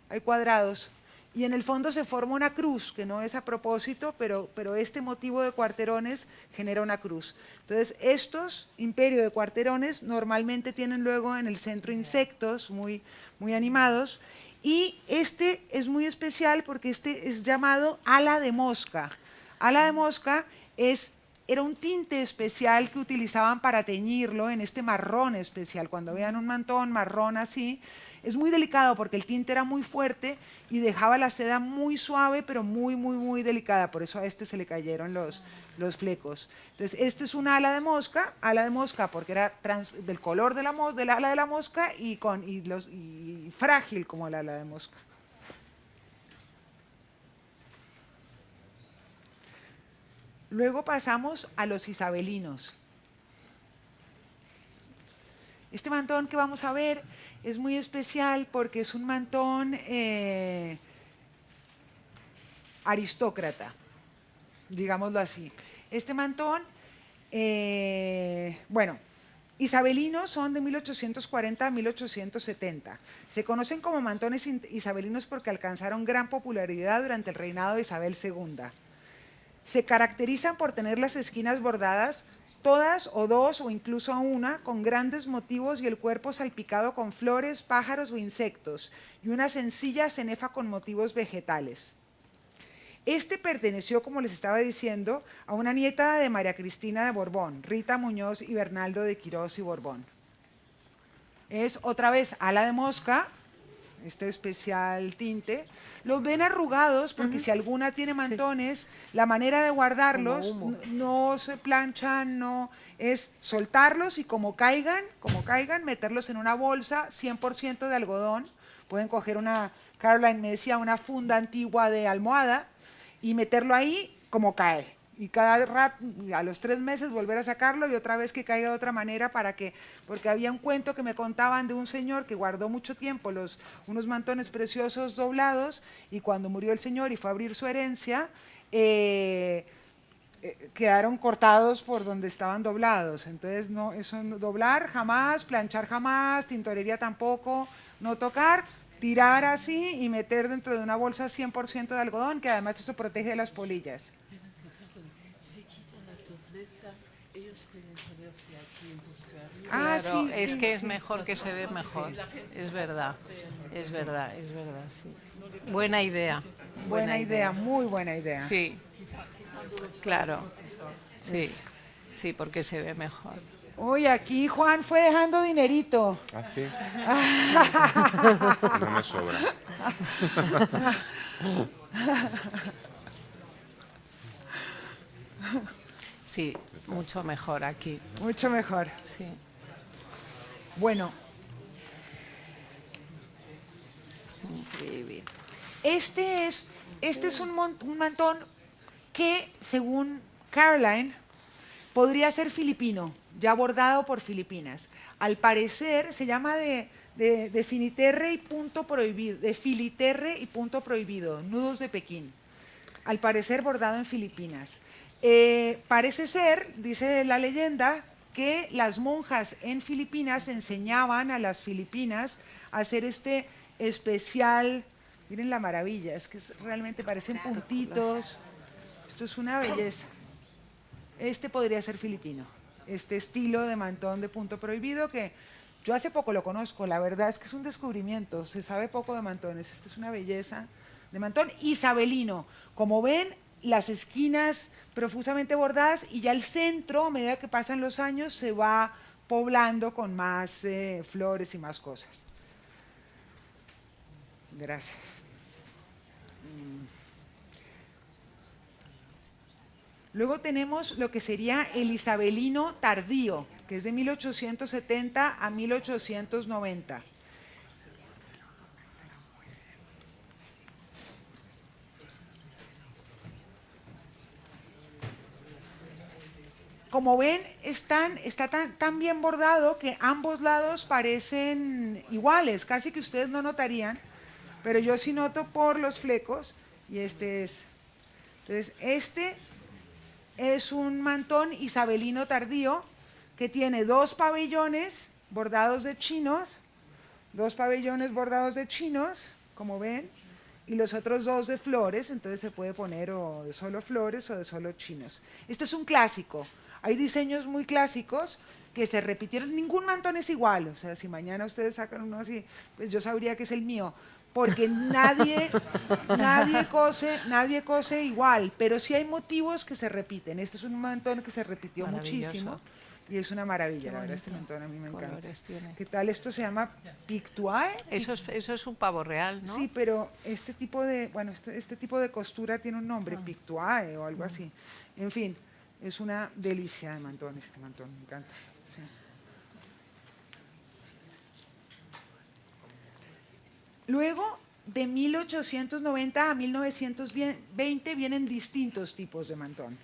Hay cuadrados, y en el fondo se forma una cruz, que no es a propósito, pero este motivo de cuarterones genera una cruz. Entonces, estos Imperio de cuarterones normalmente tienen luego en el centro insectos muy animados. Y este es muy especial porque este es llamado ala de mosca. Ala de mosca era un tinte especial que utilizaban para teñirlo en este marrón especial. Cuando vean un mantón marrón así, es muy delicado porque el tinte era muy fuerte y dejaba la seda muy suave, pero muy delicada. Por eso a este se le cayeron los flecos. Entonces, esto es una ala de mosca porque era del color del ala de la mosca y frágil como el ala de mosca. Luego pasamos a los isabelinos. Este mantón que vamos a ver es muy especial porque es un mantón aristócrata, digámoslo así. Este mantón, isabelinos son de 1840 a 1870. Se conocen como mantones isabelinos porque alcanzaron gran popularidad durante el reinado de Isabel II. Se caracterizan por tener las esquinas bordadas, todas o 2 o incluso una, con grandes motivos y el cuerpo salpicado con flores, pájaros o insectos, y una sencilla cenefa con motivos vegetales. Este perteneció, como les estaba diciendo, a una nieta de María Cristina de Borbón, Rita Muñoz y Bernaldo de Quirós y Borbón. Es otra vez ala de mosca, este especial tinte. Los ven arrugados porque si alguna tiene mantones, la manera de guardarlos no se planchan, no, es soltarlos y como caigan, meterlos en una bolsa 100% de algodón. Pueden coger una, Caroline me decía, una funda antigua de almohada y meterlo ahí como cae. Y cada rato, a los 3 meses volver a sacarlo y otra vez que caiga de otra manera porque había un cuento que me contaban de un señor que guardó mucho tiempo unos mantones preciosos doblados y cuando murió el señor y fue a abrir su herencia, quedaron cortados por donde estaban doblados. Entonces, no, eso no, doblar jamás, planchar jamás, tintorería tampoco, no tocar, tirar así y meter dentro de una bolsa 100% de algodón, que además eso protege de las polillas. Claro, sí, es sí, que es sí. mejor, que se ve mejor. Es verdad, sí. Buena idea. Buena idea, muy buena idea. Sí, claro. Sí, sí, porque se ve mejor. Uy, aquí Juan fue dejando dinerito. ¿Ah, sí? No me sobra. Sí, mucho mejor aquí. Mucho mejor. Sí. Bueno, Increíble. este es un mantón que, según Caroline, podría ser filipino, ya bordado por Filipinas. Al parecer se llama de filiterre y punto prohibido, nudos de Pekín. Al parecer bordado en Filipinas. Parece ser, dice la leyenda, que las monjas en Filipinas enseñaban a las filipinas a hacer este especial, miren la maravilla, es que realmente parecen puntitos, esto es una belleza. Este podría ser filipino, este estilo de mantón de punto prohibido que yo hace poco lo conozco, la verdad es que es un descubrimiento, se sabe poco de mantones, esta es una belleza de mantón isabelino. Como ven, las esquinas profusamente bordadas y ya el centro, a medida que pasan los años, se va poblando con más flores y más cosas. Gracias. Luego tenemos lo que sería el isabelino tardío, que es de 1870 a 1890. Como ven, está tan bien bordado que ambos lados parecen iguales, casi que ustedes no notarían, pero yo sí noto por los flecos, y este es. Entonces, este es un mantón isabelino tardío que tiene 2 pabellones bordados de chinos, como ven, y los otros 2 de flores, entonces se puede poner o de solo flores o de solo chinos. Este es un clásico. Hay diseños muy clásicos que se repitieron, ningún mantón es igual, o sea, si mañana ustedes sacan uno así, pues yo sabría que es el mío, porque nadie cose igual, pero sí hay motivos que se repiten. Este es un mantón que se repitió muchísimo y es una maravilla, la verdad, este mantón a mí me encanta. ¿Qué tal? Esto se llama pictuae. Eso es un pavo real, ¿no? Sí, pero este tipo de costura tiene un nombre, pictuae o algo así. En fin, es una delicia de mantón, este mantón, me encanta. Sí. Luego, de 1890 a 1920 vienen distintos tipos de mantón.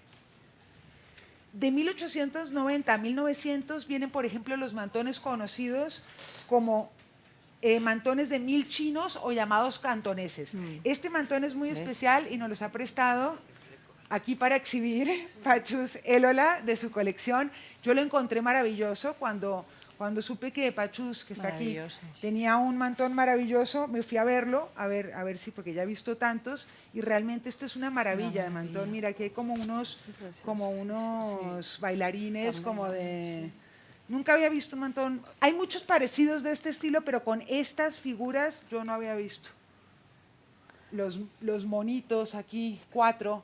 De 1890 a 1900 vienen, por ejemplo, los mantones conocidos como mantones de 1000 chinos o llamados cantoneses. Este mantón es muy especial y nos los ha prestado aquí para exhibir Pachus Elola de su colección. Yo lo encontré maravilloso cuando supe que Pachus, que está aquí, tenía un mantón maravilloso. Me fui a verlo, a ver si, porque ya he visto tantos, y realmente este es una maravilla de mantón. Mira, aquí hay como unos bailarines, como de... Nunca había visto un mantón. Hay muchos parecidos de este estilo, pero con estas figuras yo no había visto. los monitos aquí, 4.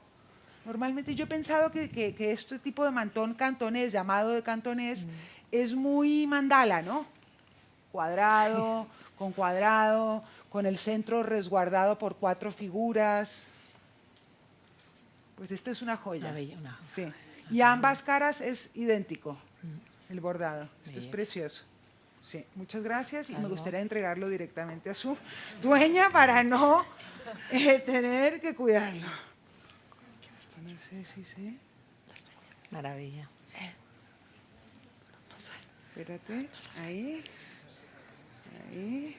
Normalmente yo he pensado que este tipo de mantón cantonés, llamado de cantonés, es muy mandala, ¿no? Cuadrado, sí, con el centro resguardado por 4 figuras. Pues esta es una joya. Sí. Y a ambas caras es idéntico el bordado. Esto es precioso. Sí, muchas gracias y me gustaría entregarlo directamente a su dueña para no tener que cuidarlo. No sé si sé. Maravilla. Espérate, ahí, ahí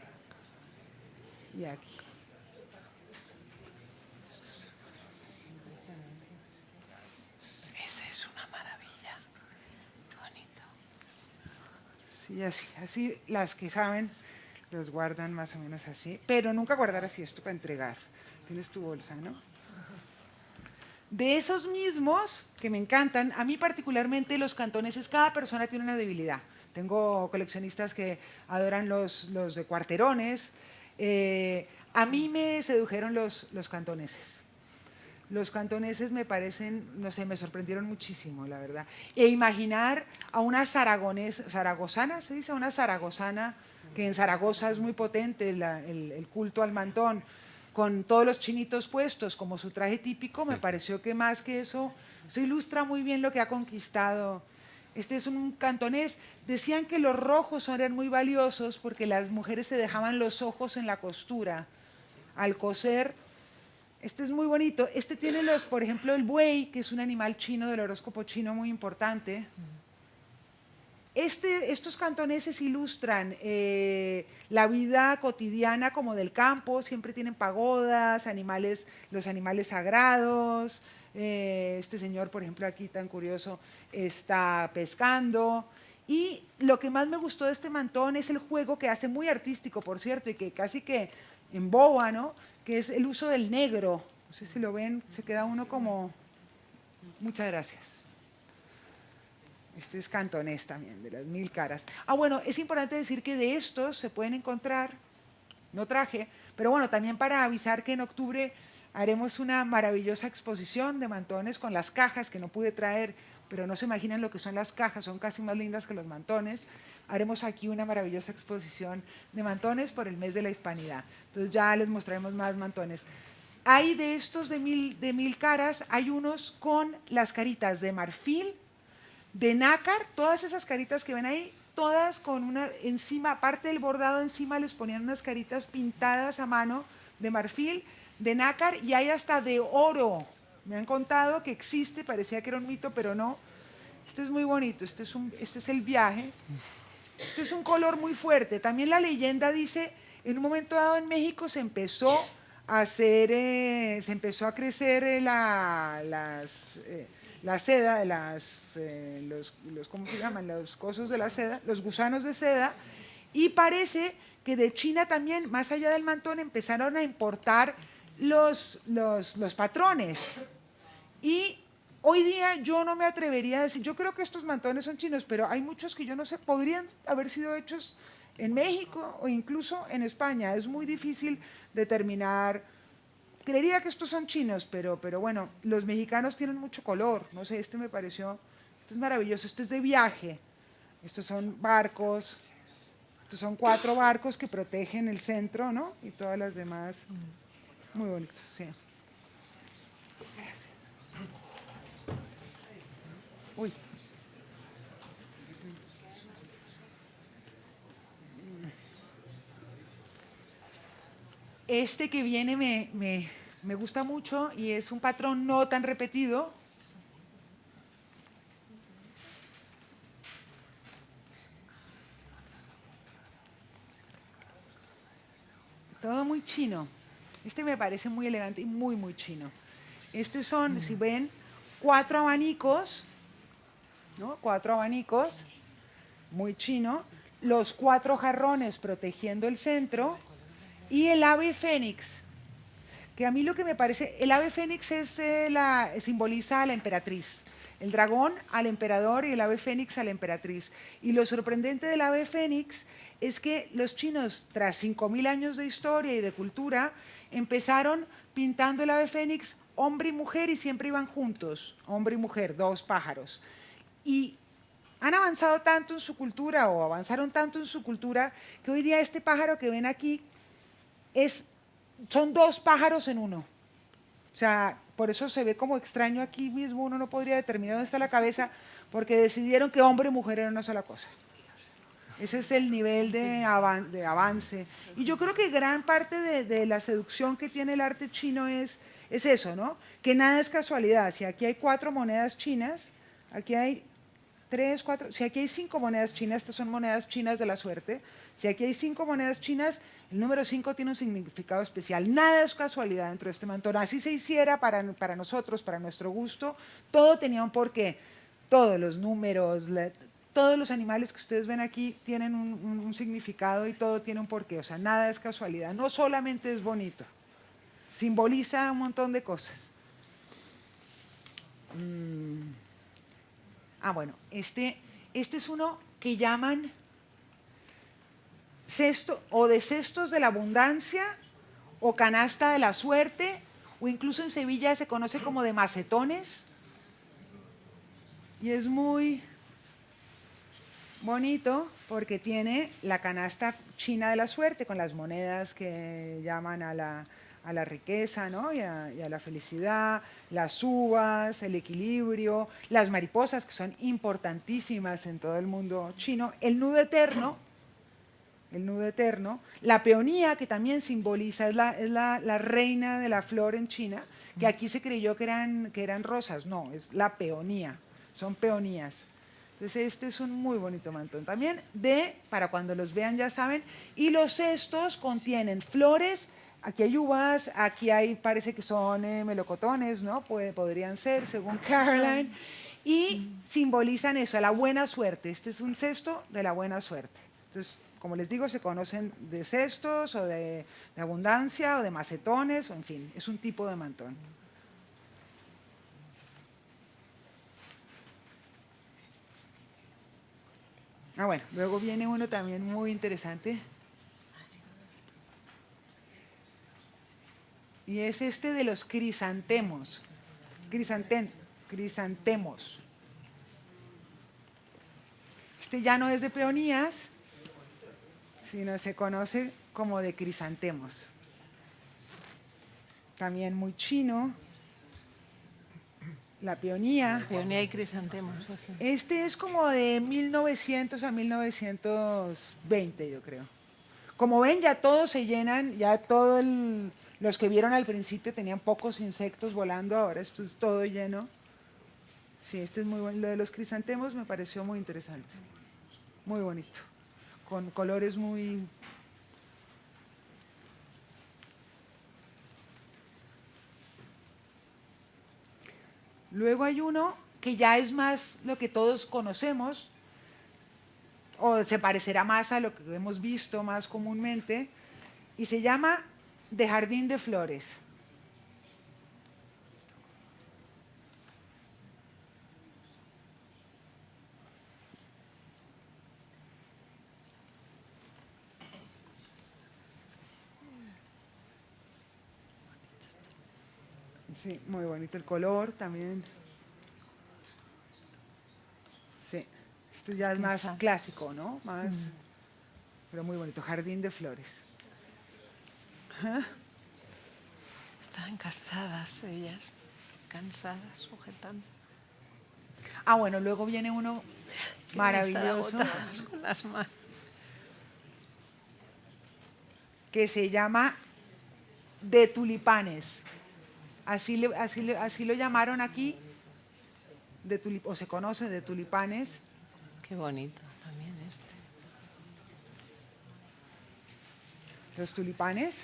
y aquí. Esa es una maravilla. Qué bonito. Sí, así las que saben los guardan más o menos así, pero nunca guardar así esto para entregar. Tienes tu bolsa, ¿no? De esos mismos que me encantan, a mí particularmente los cantoneses, cada persona tiene una debilidad. Tengo coleccionistas que adoran los de cuarterones. A mí me sedujeron los cantoneses. Los cantoneses me parecen, no sé, me sorprendieron muchísimo, la verdad. E imaginar a una zaragozana, ¿se dice? Una zaragozana, que en Zaragoza es muy potente el culto al mantón, con todos los chinitos puestos como su traje típico, me pareció que más que eso ilustra muy bien lo que ha conquistado. Este es un cantonés. Decían que los rojos eran muy valiosos porque las mujeres se dejaban los ojos en la costura al coser. Este es muy bonito. Este tiene por ejemplo, el buey, que es un animal chino del horóscopo chino muy importante. Estos cantoneses ilustran la vida cotidiana como del campo, siempre tienen pagodas, los animales sagrados. Este señor, por ejemplo, aquí tan curioso, está pescando. Y lo que más me gustó de este mantón es el juego que hace, muy artístico, por cierto, y que casi que emboba, ¿no? Que es el uso del negro. No sé si lo ven, se queda uno como... Muchas gracias. Este es cantonés también, de las 1000 caras. Ah, bueno, es importante decir que de estos se pueden encontrar, no traje, pero bueno, también para avisar que en octubre haremos una maravillosa exposición de mantones con las cajas que no pude traer, pero no se imaginan lo que son las cajas, son casi más lindas que los mantones. Haremos aquí una maravillosa exposición de mantones por el mes de la hispanidad. Entonces ya les mostraremos más mantones. Hay de estos de 1000 caras, hay unos con las caritas de marfil, de nácar, todas esas caritas que ven ahí, todas con una encima, aparte del bordado encima les ponían unas caritas pintadas a mano de marfil, de nácar, y hay hasta de oro. Me han contado que existe, parecía que era un mito, pero no. Este es muy bonito, este es el viaje. Este es un color muy fuerte. También la leyenda dice, en un momento dado en México se empezó a crecer la seda, ¿cómo se llaman? Los cosos de la seda, los gusanos de seda, y parece que de China también, más allá del mantón, empezaron a importar los patrones. Y hoy día yo no me atrevería a decir, yo creo que estos mantones son chinos, pero hay muchos que yo no sé, podrían haber sido hechos en México o incluso en España. Es muy difícil determinar. Creería que estos son chinos, pero bueno, los mexicanos tienen mucho color. No sé, este me pareció, este es maravilloso, este es de viaje. Estos son barcos, estos son 4 barcos que protegen el centro, ¿no? Y todas las demás. Muy bonito, sí. Uy. Este que viene me gusta mucho y es un patrón no tan repetido. Todo muy chino. Este me parece muy elegante y muy, muy chino. Estos son, si ven, 4 abanicos, ¿no? 4 abanicos, muy chino. Los 4 jarrones protegiendo el centro. Y el ave fénix, que a mí lo que me parece, el ave fénix simboliza a la emperatriz. el dragón al emperador y el ave fénix a la emperatriz. Y lo sorprendente del ave fénix es que los chinos, tras 5.000 años de historia y de cultura, empezaron pintando el ave fénix hombre y mujer y siempre iban juntos, hombre y mujer, dos pájaros. Y han avanzado tanto en su cultura o avanzaron tanto en su cultura que hoy día este pájaro que ven aquí son dos pájaros en uno. O sea, por eso se ve como extraño aquí mismo, uno no podría determinar dónde está la cabeza, porque decidieron que hombre y mujer eran una sola cosa. Ese es el nivel de avance. Y yo creo que gran parte de la seducción que tiene el arte chino es eso, ¿no? Que nada es casualidad. Si aquí hay 4 monedas chinas, aquí hay 3, 4, si aquí hay 5 monedas chinas, estas son monedas chinas de la suerte. Si aquí hay 5 monedas chinas, el número 5 tiene un significado especial. Nada es casualidad dentro de este mantón. Así se hiciera para nosotros, para nuestro gusto, todo tenía un porqué. Todos los números, todos los animales que ustedes ven aquí tienen un significado y todo tiene un porqué. O sea, nada es casualidad. No solamente es bonito, simboliza un montón de cosas. Bueno, este es uno que llaman cesto o de cestos de la abundancia o canasta de la suerte, o incluso en Sevilla se conoce como de macetones. Y es muy bonito porque tiene la canasta china de la suerte con las monedas que llaman a la riqueza, ¿no? y a la felicidad, las uvas, el equilibrio, las mariposas que son importantísimas en todo el mundo chino, el nudo eterno, la peonía que también simboliza, es la reina de la flor en China, que aquí se creyó que eran rosas, no, es la peonía, son peonías. Entonces este es un muy bonito mantón también, para cuando los vean ya saben, y los cestos contienen flores. Aquí hay uvas, aquí parece que son melocotones, ¿no? Podrían ser, según Caroline, y simbolizan eso, la buena suerte. Este es un cesto de la buena suerte. Entonces, como les digo, se conocen de cestos o de abundancia o de macetones, o en fin, es un tipo de mantón. Bueno, luego viene uno también muy interesante. Y es este de los crisantemos. Crisantemos. Este ya no es de peonías, sino se conoce como de crisantemos. También muy chino. La peonía. Peonía y crisantemos. Este es como de 1900 a 1920, yo creo. Como ven, ya todos se llenan, ya los que vieron al principio tenían pocos insectos volando, ahora esto es todo lleno. Sí, este es muy bueno. Lo de los crisantemos me pareció muy interesante, muy bonito, con colores muy... Luego hay uno que ya es más lo que todos conocemos, o se parecerá más a lo que hemos visto más comúnmente, y se llama de jardín de flores. Sí, muy bonito el color también. Sí, esto ya es más clásico, ¿no? Más, pero muy bonito, jardín de flores. Ajá. Estaban cansadas ellas, cansadas, sujetando. Bueno, luego viene uno maravilloso con las manos. Que se llama de tulipanes. Así lo llamaron aquí, o se conoce de tulipanes. Qué bonito también este. Los tulipanes.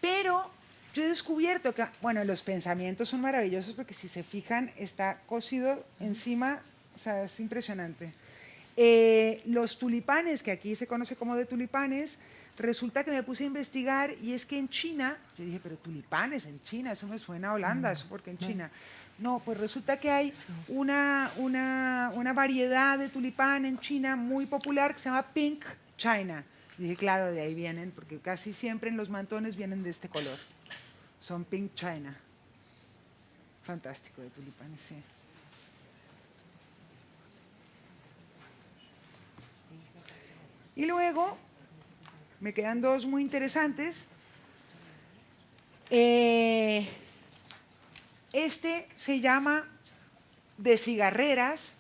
Pero yo he descubierto que, bueno, los pensamientos son maravillosos porque si se fijan está cosido encima, o sea, es impresionante. Los tulipanes, que aquí se conoce como de tulipanes, resulta que me puse a investigar y es que en China, yo dije, pero tulipanes en China, eso me suena a Holanda, eso porque en China. No, pues resulta que hay una variedad de tulipán en China muy popular que se llama Pink China. Y dije, claro, de ahí vienen, porque casi siempre en los mantones vienen de este color. Son Pink China. Fantástico de tulipanes, sí. Y luego, me quedan dos muy interesantes. Este se llama de cigarreras.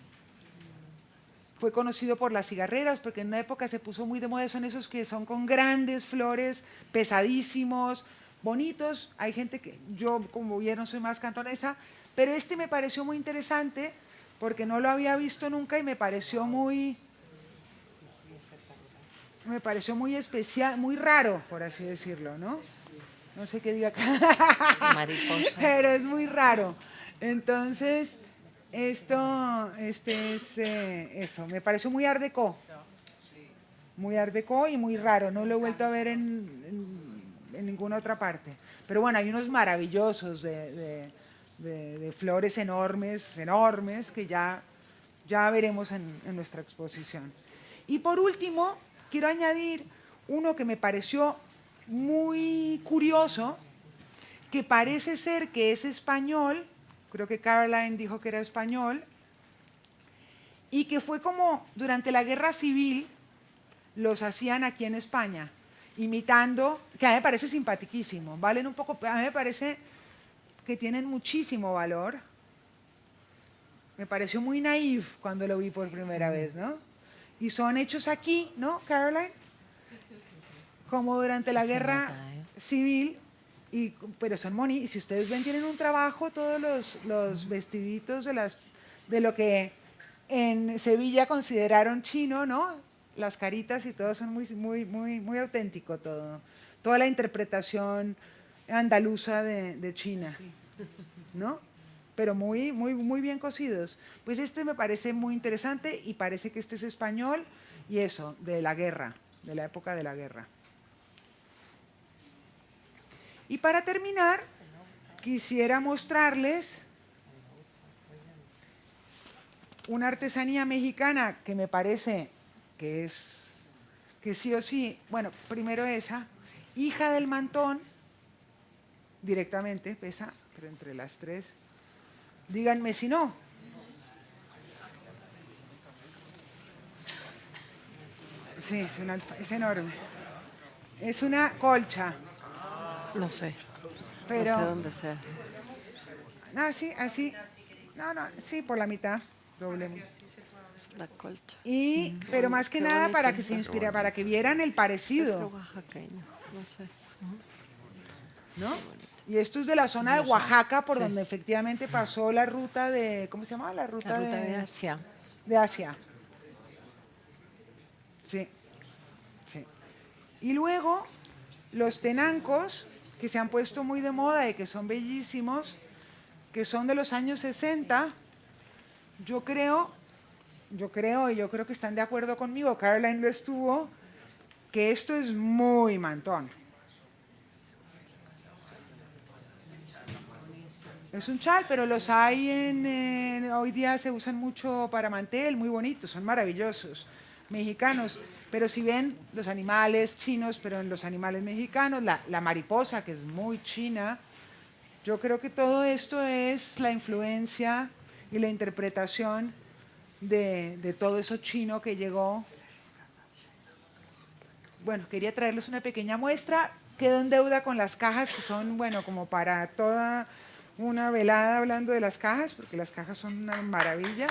Fue conocido por las cigarreras porque en una época se puso muy de moda. Son esos que son con grandes flores, pesadísimos, bonitos. Hay gente que, yo como vieron soy más cantonesa, pero este me pareció muy interesante porque no lo había visto nunca y me pareció muy especial, muy raro, por así decirlo, ¿no? No sé qué diga acá. Mariposa. Pero es muy raro. Entonces, esto, eso, me pareció muy art déco. Muy art déco y muy raro. No lo he vuelto a ver en ninguna otra parte. Pero bueno, hay unos maravillosos de flores enormes, enormes, que ya veremos en nuestra exposición. Y por último, quiero añadir uno que me pareció muy curioso, que parece ser que es español, creo que Caroline dijo que era español, y que fue como durante la Guerra Civil los hacían aquí en España, imitando, que a mí me parece simpaticísimo, valen un poco, a mí me parece que tienen muchísimo valor. Me pareció muy naif cuando lo vi por primera vez, ¿no? Y son hechos aquí, ¿no, Caroline? Como durante la Guerra Civil, pero son y si ustedes ven, tienen un trabajo, todos los vestiditos de lo que en Sevilla consideraron chino, ¿no? Las caritas y todo son muy auténtico todo. Toda la interpretación andaluza de China, ¿no? Pero muy bien cosidos. Pues este me parece muy interesante y parece que este es español y eso, de la guerra, de la época de la guerra. Y para terminar, quisiera mostrarles una artesanía mexicana que me parece que sí o sí, bueno, primero esa, hija del mantón, directamente, pesa, pero entre las tres, díganme si no. Sí, es enorme. Es una colcha. No sé. Pero, no sé dónde sea. No, sí, así. No, sí, por la mitad. Doble. Es una colcha. Pero más que Qué nada bonito para que está. se inspira, para que vieran el Es parecido. oaxaqueño, no sé. ¿No? Y esto es de la zona de Oaxaca, por Sí. donde efectivamente pasó la ruta de, ¿cómo se llama? La ruta de Asia. De Asia. Sí. Y luego, los tenancos, que se han puesto muy de moda y que son bellísimos, que son de los años 60, yo creo que están de acuerdo conmigo, Caroline lo estuvo, que esto es muy mantón. Es un chal, pero los hay hoy día se usan mucho para mantel, muy bonitos, son maravillosos, mexicanos. Pero si ven los animales chinos, pero en los animales mexicanos, la mariposa, que es muy china, yo creo que todo esto es la influencia y la interpretación de todo eso chino que llegó. Bueno, quería traerles una pequeña muestra. Quedo en deuda con las cajas, que son, bueno, como para toda una velada hablando de las cajas, porque las cajas son una maravilla.